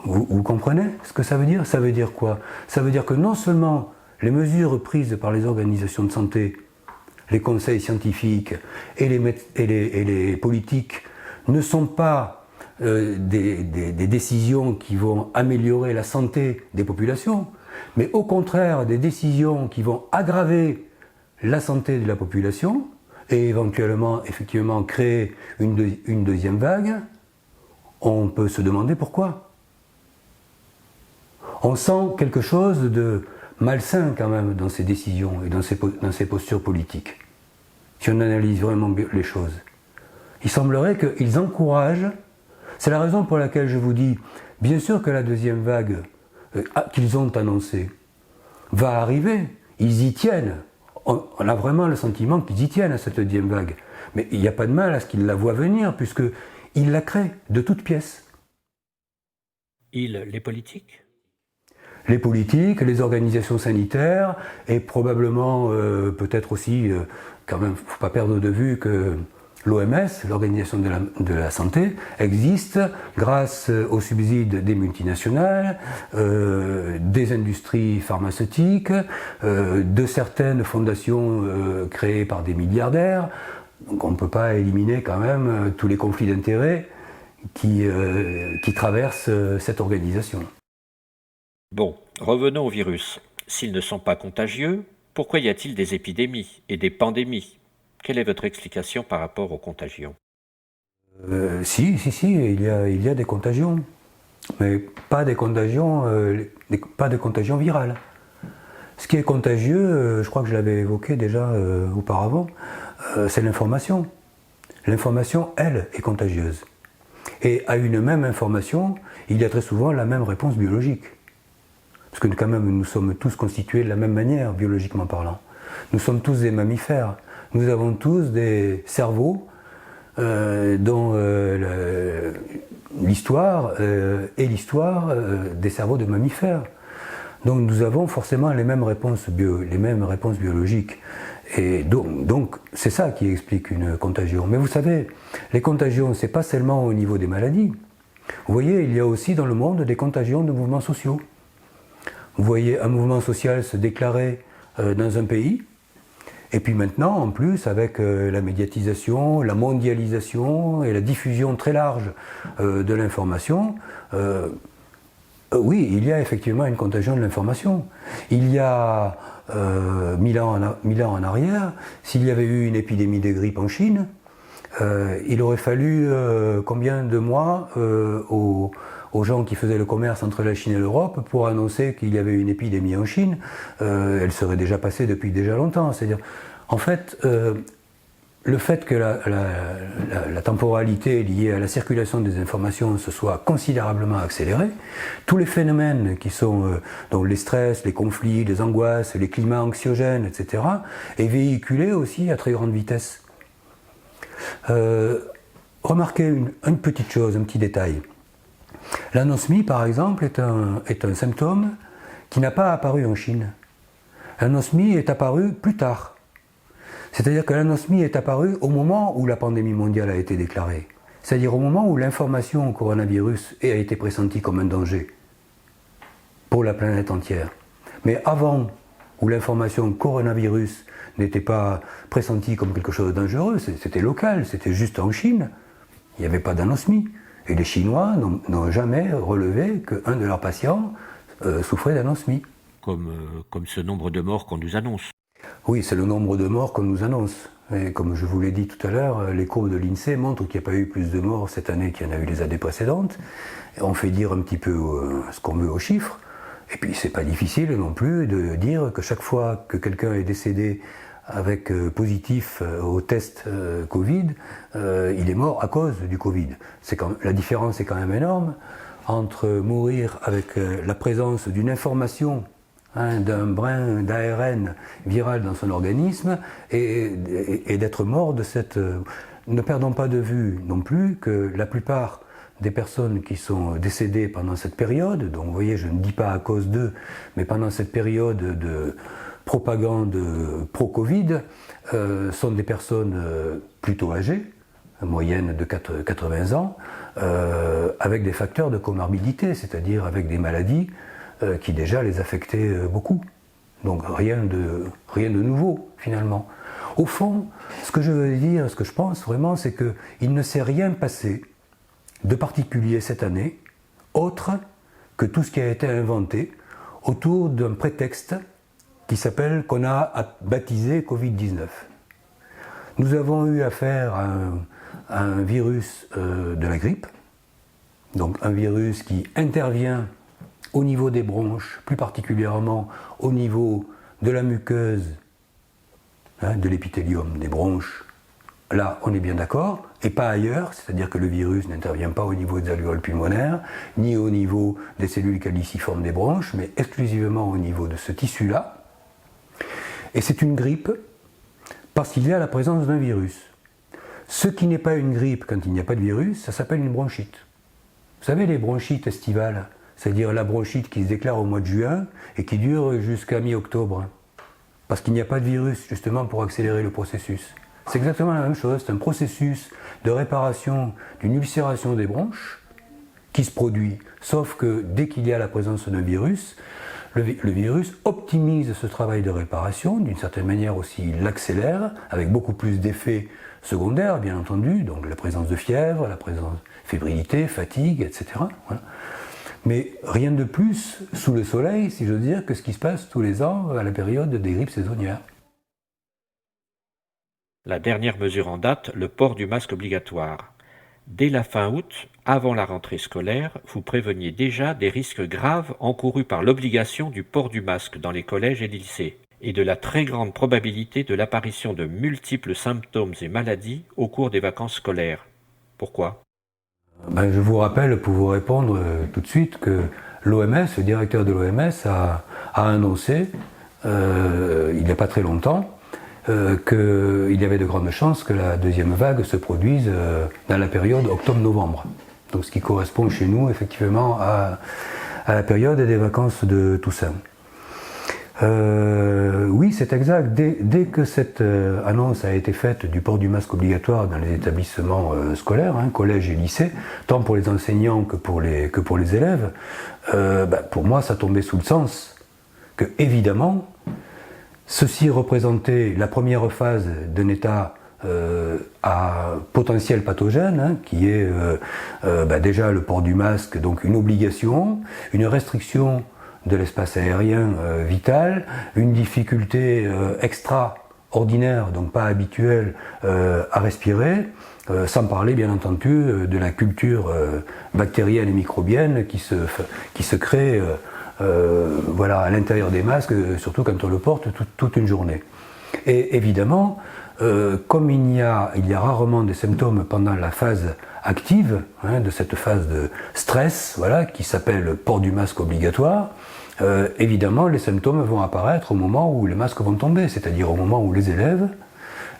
Speaker 2: Vous comprenez ce que ça veut dire ? Ça veut dire quoi ? Ça veut dire que non seulement les mesures prises par les organisations de santé, les conseils scientifiques et les politiques ne sont pas des décisions qui vont améliorer la santé des populations, mais au contraire des décisions qui vont aggraver la santé de la population et éventuellement, effectivement, créer une deuxième vague. On peut se demander pourquoi. On sent quelque chose de malsain quand même dans ces décisions et dans ces postures politiques, si on analyse vraiment les choses. Il semblerait qu'ils encouragent, c'est la raison pour laquelle je vous dis, bien sûr que la deuxième vague qu'ils ont annoncée va arriver, ils y tiennent, on a vraiment le sentiment qu'ils y tiennent à cette deuxième vague, mais il n'y a pas de mal à ce qu'ils la voient venir, puisqu'ils la créent de toutes pièces.
Speaker 1: Les politiques?
Speaker 2: Les politiques, les organisations sanitaires et probablement peut-être aussi, quand même, faut pas perdre de vue que l'OMS, l'Organisation de la Santé, existe grâce aux subsides des multinationales, des industries pharmaceutiques, de certaines fondations créées par des milliardaires. Donc on ne peut pas éliminer quand même tous les conflits d'intérêts qui traversent cette organisation.
Speaker 1: Bon, revenons au virus. S'ils ne sont pas contagieux, pourquoi y a-t-il des épidémies et des pandémies? Quelle est votre explication par rapport aux contagions?
Speaker 2: Si, il y a des contagions, mais pas des contagions virales. Ce qui est contagieux, je crois que je l'avais évoqué déjà auparavant, c'est l'information. L'information, elle, est contagieuse. Et à une même information, il y a très souvent la même réponse biologique. Parce que quand même, nous sommes tous constitués de la même manière, biologiquement parlant. Nous sommes tous des mammifères. Nous avons tous des cerveaux dont l'histoire est l'histoire des cerveaux de mammifères. Donc nous avons forcément les mêmes réponses biologiques. Et donc c'est ça qui explique une contagion. Mais vous savez, les contagions, c'est pas seulement au niveau des maladies. Vous voyez, il y a aussi dans le monde des contagions de mouvements sociaux. Vous voyez un mouvement social se déclarer dans un pays, et puis maintenant, en plus, avec la médiatisation, la mondialisation et la diffusion très large de l'information, oui, il y a effectivement une contagion de l'information. Il y a 1000 ans en arrière, s'il y avait eu une épidémie de grippe en Chine, il aurait fallu combien de mois aux gens qui faisaient le commerce entre la Chine et l'Europe pour annoncer qu'il y avait une épidémie en Chine. Elle serait déjà passée depuis déjà longtemps. C'est-à-dire, en fait, le fait que la temporalité liée à la circulation des informations se soit considérablement accélérée, tous les phénomènes qui sont donc les stress, les conflits, les angoisses, les climats anxiogènes, etc., est véhiculé aussi à très grande vitesse. Remarquez une petite chose, un petit détail. L'anosmie, par exemple, est un symptôme qui n'a pas apparu en Chine. L'anosmie est apparue plus tard. C'est-à-dire que l'anosmie est apparue au moment où la pandémie mondiale a été déclarée. C'est-à-dire au moment où l'information au coronavirus a été pressentie comme un danger pour la planète entière. Mais avant, où l'information coronavirus n'était pas pressentie comme quelque chose de dangereux, c'était local, c'était juste en Chine, il n'y avait pas d'anosmie. Et les Chinois n'ont jamais relevé qu'un de leurs patients souffrait d'anosmie.
Speaker 1: Comme ce nombre de morts qu'on nous annonce.
Speaker 2: Oui, c'est le nombre de morts qu'on nous annonce. Et comme je vous l'ai dit tout à l'heure, les courbes de l'INSEE montrent qu'il n'y a pas eu plus de morts cette année qu'il y en a eu les années précédentes. Et on fait dire un petit peu ce qu'on veut aux chiffres. Et puis c'est pas difficile non plus de dire que chaque fois que quelqu'un est décédé avec positif au test Covid, il est mort à cause du Covid. La différence est quand même énorme entre mourir avec la présence d'une information, d'un brin d'ARN viral dans son organisme et d'être mort de cette... Ne perdons pas de vue non plus que la plupart des personnes qui sont décédées pendant cette période, donc vous voyez, je ne dis pas à cause d'eux, mais pendant cette période de propagande pro-Covid, sont des personnes plutôt âgées, moyenne de 80 ans, avec des facteurs de comorbidité, c'est-à-dire avec des maladies qui déjà les affectaient beaucoup. Donc rien de nouveau finalement. Au fond, ce que je veux dire, ce que je pense vraiment, c'est qu'il ne s'est rien passé de particulier cette année, autre que tout ce qui a été inventé autour d'un prétexte qu'on a baptisé Covid-19. Nous avons eu affaire à un virus de la grippe, donc un virus qui intervient au niveau des bronches, plus particulièrement au niveau de la muqueuse, de l'épithélium des bronches. Là, on est bien d'accord, et pas ailleurs, c'est-à-dire que le virus n'intervient pas au niveau des alvéoles pulmonaires, ni au niveau des cellules caliciformes des bronches, mais exclusivement au niveau de ce tissu-là. Et c'est une grippe parce qu'il y a la présence d'un virus. Ce qui n'est pas une grippe quand il n'y a pas de virus, ça s'appelle une bronchite. Vous savez, les bronchites estivales, c'est-à-dire la bronchite qui se déclare au mois de juin et qui dure jusqu'à mi-octobre. Parce qu'il n'y a pas de virus, justement, pour accélérer le processus. C'est exactement la même chose, c'est un processus de réparation d'une ulcération des bronches qui se produit. Sauf que dès qu'il y a la présence d'un virus, le virus optimise ce travail de réparation, d'une certaine manière aussi il l'accélère, avec beaucoup plus d'effets secondaires, bien entendu, donc la présence de fièvre, la présence de fébrilité, fatigue, etc. Voilà. Mais rien de plus sous le soleil, si j'ose dire, que ce qui se passe tous les ans à la période des grippes saisonnières.
Speaker 1: La dernière mesure en date, le port du masque obligatoire. Dès la fin août, avant la rentrée scolaire, vous préveniez déjà des risques graves encourus par l'obligation du port du masque dans les collèges et les lycées, et de la très grande probabilité de l'apparition de multiples symptômes et maladies au cours des vacances scolaires. Pourquoi ?
Speaker 2: Je vous rappelle, pour vous répondre tout de suite, que l'OMS, le directeur de l'OMS, a annoncé, il n'y a pas très longtemps, qu'il y avait de grandes chances que la deuxième vague se produise dans la période octobre-novembre. Donc ce qui correspond chez nous, effectivement, à la période des vacances de Toussaint. Oui, c'est exact. Dès que cette annonce a été faite du port du masque obligatoire dans les établissements scolaires, collèges et lycées, tant pour les enseignants que pour les élèves, pour moi, ça tombait sous le sens que, évidemment, ceci représentait la première phase d'un état à potentiel pathogène, qui est déjà le port du masque, donc une obligation, une restriction de l'espace aérien vital, une difficulté extraordinaire, donc pas habituelle, à respirer, sans parler bien entendu de la culture bactérienne et microbienne qui se crée à l'intérieur des masques, surtout quand on le porte toute une journée. Et évidemment, comme il y a rarement des symptômes pendant la phase active, de cette phase de stress, qui s'appelle port du masque obligatoire, évidemment les symptômes vont apparaître au moment où les masques vont tomber, c'est-à-dire au moment où les élèves,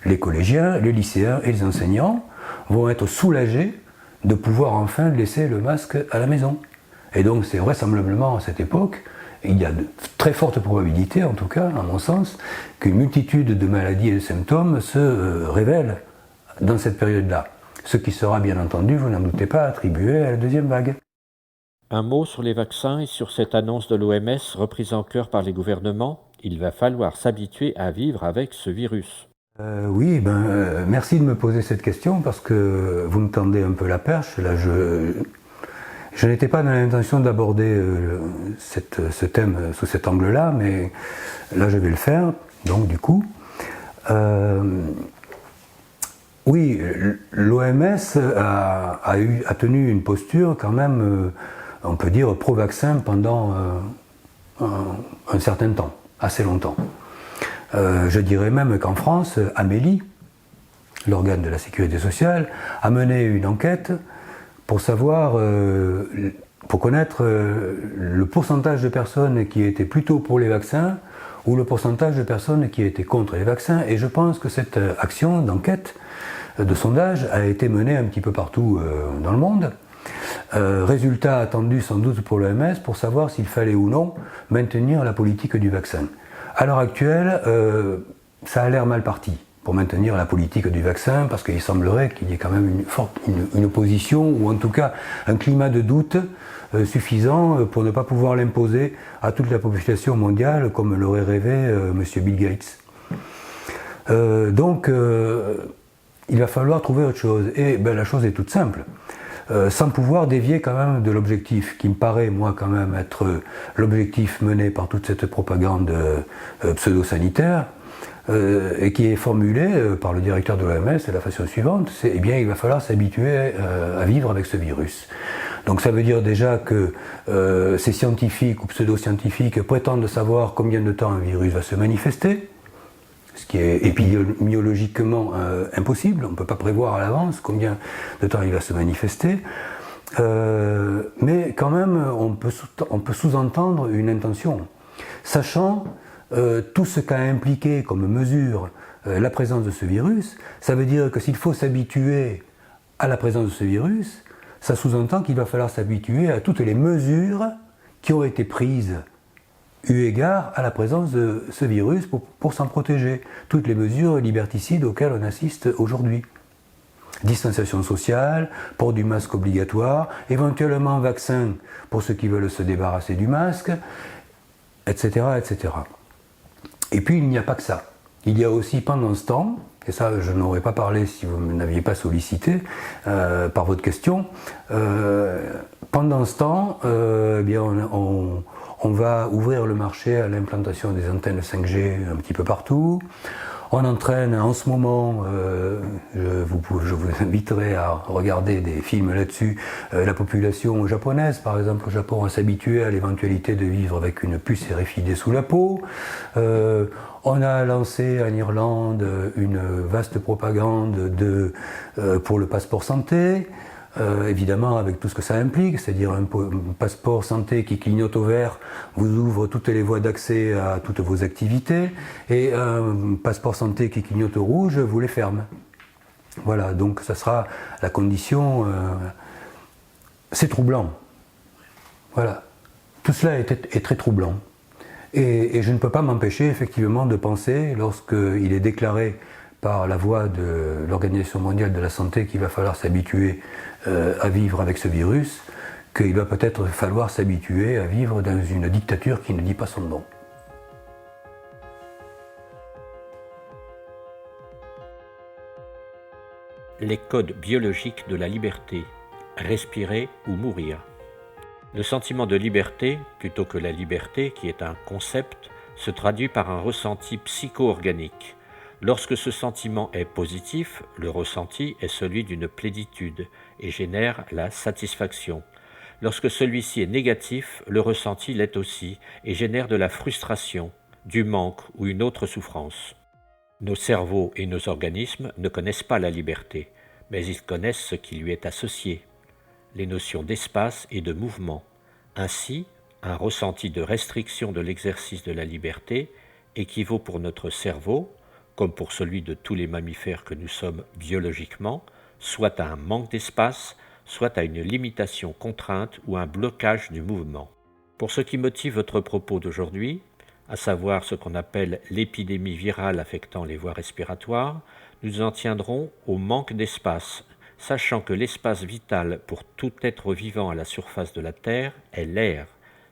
Speaker 2: les collégiens, les lycéens et les enseignants vont être soulagés de pouvoir enfin laisser le masque à la maison. Et donc c'est vraisemblablement à cette époque, il y a de très fortes probabilités, en tout cas, à mon sens, qu'une multitude de maladies et de symptômes se révèlent dans cette période-là. Ce qui sera bien entendu, vous n'en doutez pas, attribué à la deuxième vague.
Speaker 1: Un mot sur les vaccins et sur cette annonce de l'OMS reprise en cœur par les gouvernements. Il va falloir s'habituer à vivre avec ce virus.
Speaker 2: Merci de me poser cette question parce que vous me tendez un peu la perche. Là, je n'étais pas dans l'intention d'aborder ce thème sous cet angle-là, mais là je vais le faire. Donc du coup, oui, l'OMS a tenu une posture quand même, on peut dire, pro-vaccin pendant un certain temps, assez longtemps. Je dirais même qu'en France, Amélie, l'organe de la sécurité sociale, a mené une enquête pour savoir, pour connaître le pourcentage de personnes qui étaient plutôt pour les vaccins ou le pourcentage de personnes qui étaient contre les vaccins. Et je pense que cette action d'enquête, de sondage, a été menée un petit peu partout dans le monde. Résultat attendu sans doute pour l'OMS pour savoir s'il fallait ou non maintenir la politique du vaccin. À l'heure actuelle, ça a l'air mal parti pour maintenir la politique du vaccin, parce qu'il semblerait qu'il y ait quand même une opposition, ou en tout cas un climat de doute suffisant pour ne pas pouvoir l'imposer à toute la population mondiale, comme l'aurait rêvé M. Bill Gates. Donc, il va falloir trouver autre chose. Et la chose est toute simple. Sans pouvoir dévier quand même de l'objectif, qui me paraît, moi, quand même, être l'objectif mené par toute cette propagande pseudo-sanitaire, et qui est formulé par le directeur de l'OMS de la façon suivante, c'est il va falloir s'habituer à vivre avec ce virus. Donc ça veut dire déjà que ces scientifiques ou pseudo-scientifiques prétendent savoir combien de temps un virus va se manifester, ce qui est épidémiologiquement impossible, on ne peut pas prévoir à l'avance combien de temps il va se manifester, mais quand même on peut sous-entendre une intention, sachant tout ce qu'a impliqué comme mesure la présence de ce virus. Ça veut dire que s'il faut s'habituer à la présence de ce virus, ça sous-entend qu'il va falloir s'habituer à toutes les mesures qui ont été prises eu égard à la présence de ce virus pour s'en protéger. Toutes les mesures liberticides auxquelles on assiste aujourd'hui. Distanciation sociale, port du masque obligatoire, éventuellement vaccin pour ceux qui veulent se débarrasser du masque, etc., etc. Et puis il n'y a pas que ça. Il y a aussi pendant ce temps, et ça je n'aurais pas parlé si vous ne m'aviez pas sollicité par votre question, pendant ce temps, eh bien on va ouvrir le marché à l'implantation des antennes 5G un petit peu partout. On entraîne en ce moment, je vous inviterai à regarder des films là-dessus, la population japonaise, par exemple au Japon, à s'habituer à l'éventualité de vivre avec une puce RFID sous la peau. On a lancé en Irlande une vaste propagande pour le passeport santé. Évidemment avec tout ce que ça implique, c'est-à-dire un passeport santé qui clignote au vert vous ouvre toutes les voies d'accès à toutes vos activités, et un passeport santé qui clignote au rouge vous les ferme. Voilà, donc ça sera la condition. C'est troublant. Voilà, tout cela est très troublant. Et je ne peux pas m'empêcher effectivement de penser, lorsqu'il est déclaré par la voix de l'Organisation mondiale de la santé qu'il va falloir s'habituer à vivre avec ce virus, qu'il va peut-être falloir s'habituer à vivre dans une dictature qui ne dit pas son nom.
Speaker 1: Les codes biologiques de la liberté, respirer ou mourir. Le sentiment de liberté, plutôt que la liberté, qui est un concept, se traduit par un ressenti psycho-organique. Lorsque ce sentiment est positif, le ressenti est celui d'une plénitude et génère la satisfaction. Lorsque celui-ci est négatif, le ressenti l'est aussi et génère de la frustration, du manque ou une autre souffrance. Nos cerveaux et nos organismes ne connaissent pas la liberté, mais ils connaissent ce qui lui est associé, les notions d'espace et de mouvement. Ainsi, un ressenti de restriction de l'exercice de la liberté équivaut pour notre cerveau, comme pour celui de tous les mammifères que nous sommes biologiquement, soit à un manque d'espace, soit à une limitation contrainte ou un blocage du mouvement. Pour ce qui motive votre propos d'aujourd'hui, à savoir ce qu'on appelle l'épidémie virale affectant les voies respiratoires, nous en tiendrons au manque d'espace, sachant que l'espace vital pour tout être vivant à la surface de la Terre est l'air.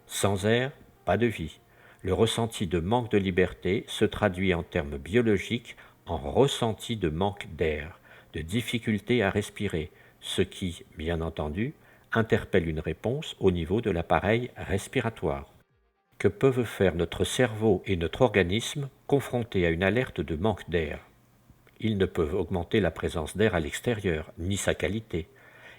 Speaker 1: Sans air, pas de vie. Le ressenti de manque de liberté se traduit en termes biologiques en ressenti de manque d'air, de difficulté à respirer, ce qui, bien entendu, interpelle une réponse au niveau de l'appareil respiratoire. Que peuvent faire notre cerveau et notre organisme confrontés à une alerte de manque d'air? Ils ne peuvent augmenter la présence d'air à l'extérieur, ni sa qualité.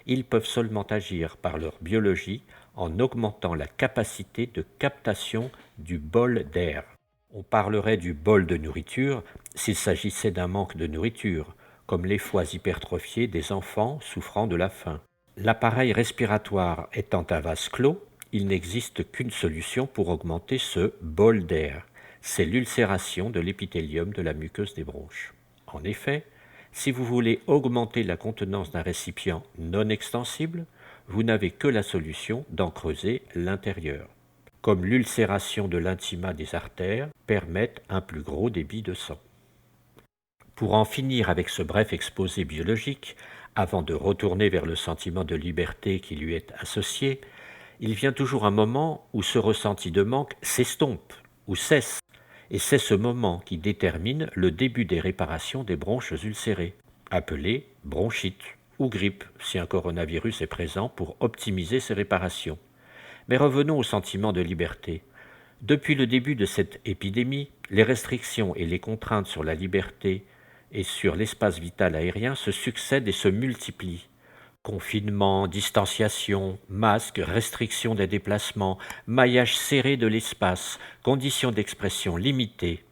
Speaker 1: Ils peuvent seulement agir par leur biologie en augmentant la capacité de captation du bol d'air. On parlerait du bol de nourriture s'il s'agissait d'un manque de nourriture, comme les foies hypertrophiées des enfants souffrant de la faim. L'appareil respiratoire étant un vase clos, il n'existe qu'une solution pour augmenter ce bol d'air, c'est l'ulcération de l'épithélium de la muqueuse des bronches. En effet, si vous voulez augmenter la contenance d'un récipient non extensible, vous n'avez que la solution d'en creuser l'intérieur. Comme l'ulcération de l'intima des artères permet un plus gros débit de sang. Pour en finir avec ce bref exposé biologique, avant de retourner vers le sentiment de liberté qui lui est associé, il vient toujours un moment où ce ressenti de manque s'estompe ou cesse, et c'est ce moment qui détermine le début des réparations des bronches ulcérées, appelées bronchite ou grippe si un coronavirus est présent pour optimiser ces réparations. Mais revenons au sentiment de liberté. Depuis le début de cette épidémie, les restrictions et les contraintes sur la liberté et sur l'espace vital aérien se succèdent et se multiplient. Confinement, distanciation, masques, restriction des déplacements, maillage serré de l'espace, conditions d'expression limitées.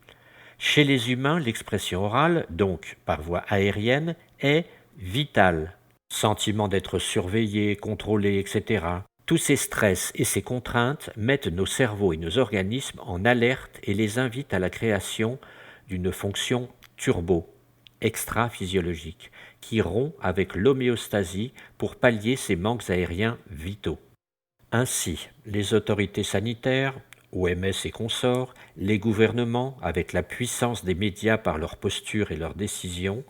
Speaker 1: Chez les humains, l'expression orale, donc par voie aérienne, est vitale. Sentiment d'être surveillé, contrôlé, etc. Tous ces stress et ces contraintes mettent nos cerveaux et nos organismes en alerte et les invitent à la création d'une fonction turbo, extra-physiologique, qui rompt avec l'homéostasie pour pallier ces manques aériens vitaux. Ainsi, les autorités sanitaires, OMS et consorts, les gouvernements, avec la puissance des médias par leur posture et leurs décisions,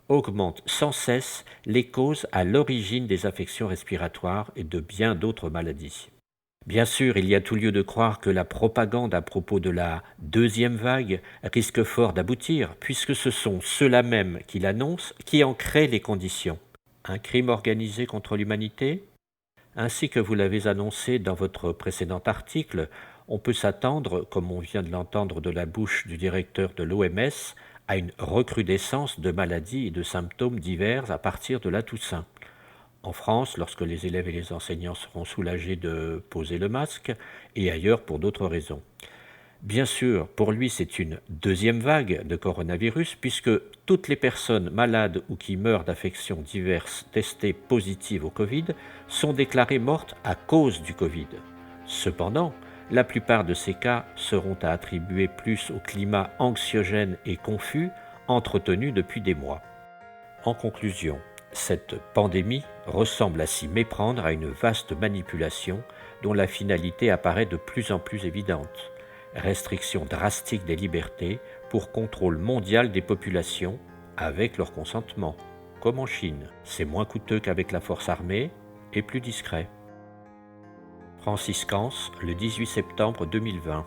Speaker 1: augmentent sans cesse les causes à l'origine des affections respiratoires et de bien d'autres maladies. Bien sûr, il y a tout lieu de croire que la propagande à propos de la deuxième vague risque fort d'aboutir, puisque ce sont ceux-là même qui l'annoncent qui en créent les conditions. Un crime organisé contre l'humanité ? Ainsi que vous l'avez annoncé dans votre précédent article, on peut s'attendre, comme on vient de l'entendre de la bouche du directeur de l'OMS, à une recrudescence de maladies et de symptômes divers à partir de la Toussaint. En France, lorsque les élèves et les enseignants seront soulagés de poser le masque, et ailleurs pour d'autres raisons. Bien sûr, pour lui, c'est une deuxième vague de coronavirus, puisque toutes les personnes malades ou qui meurent d'affections diverses testées positives au Covid sont déclarées mortes à cause du Covid. Cependant, la plupart de ces cas seront à attribuer plus au climat anxiogène et confus entretenu depuis des mois. En conclusion, cette pandémie ressemble à s'y méprendre à une vaste manipulation dont la finalité apparaît de plus en plus évidente. Restriction drastique des libertés pour contrôle mondial des populations avec leur consentement, comme en Chine. C'est moins coûteux qu'avec la force armée et plus discret. Francis Cans, le 18 septembre 2020.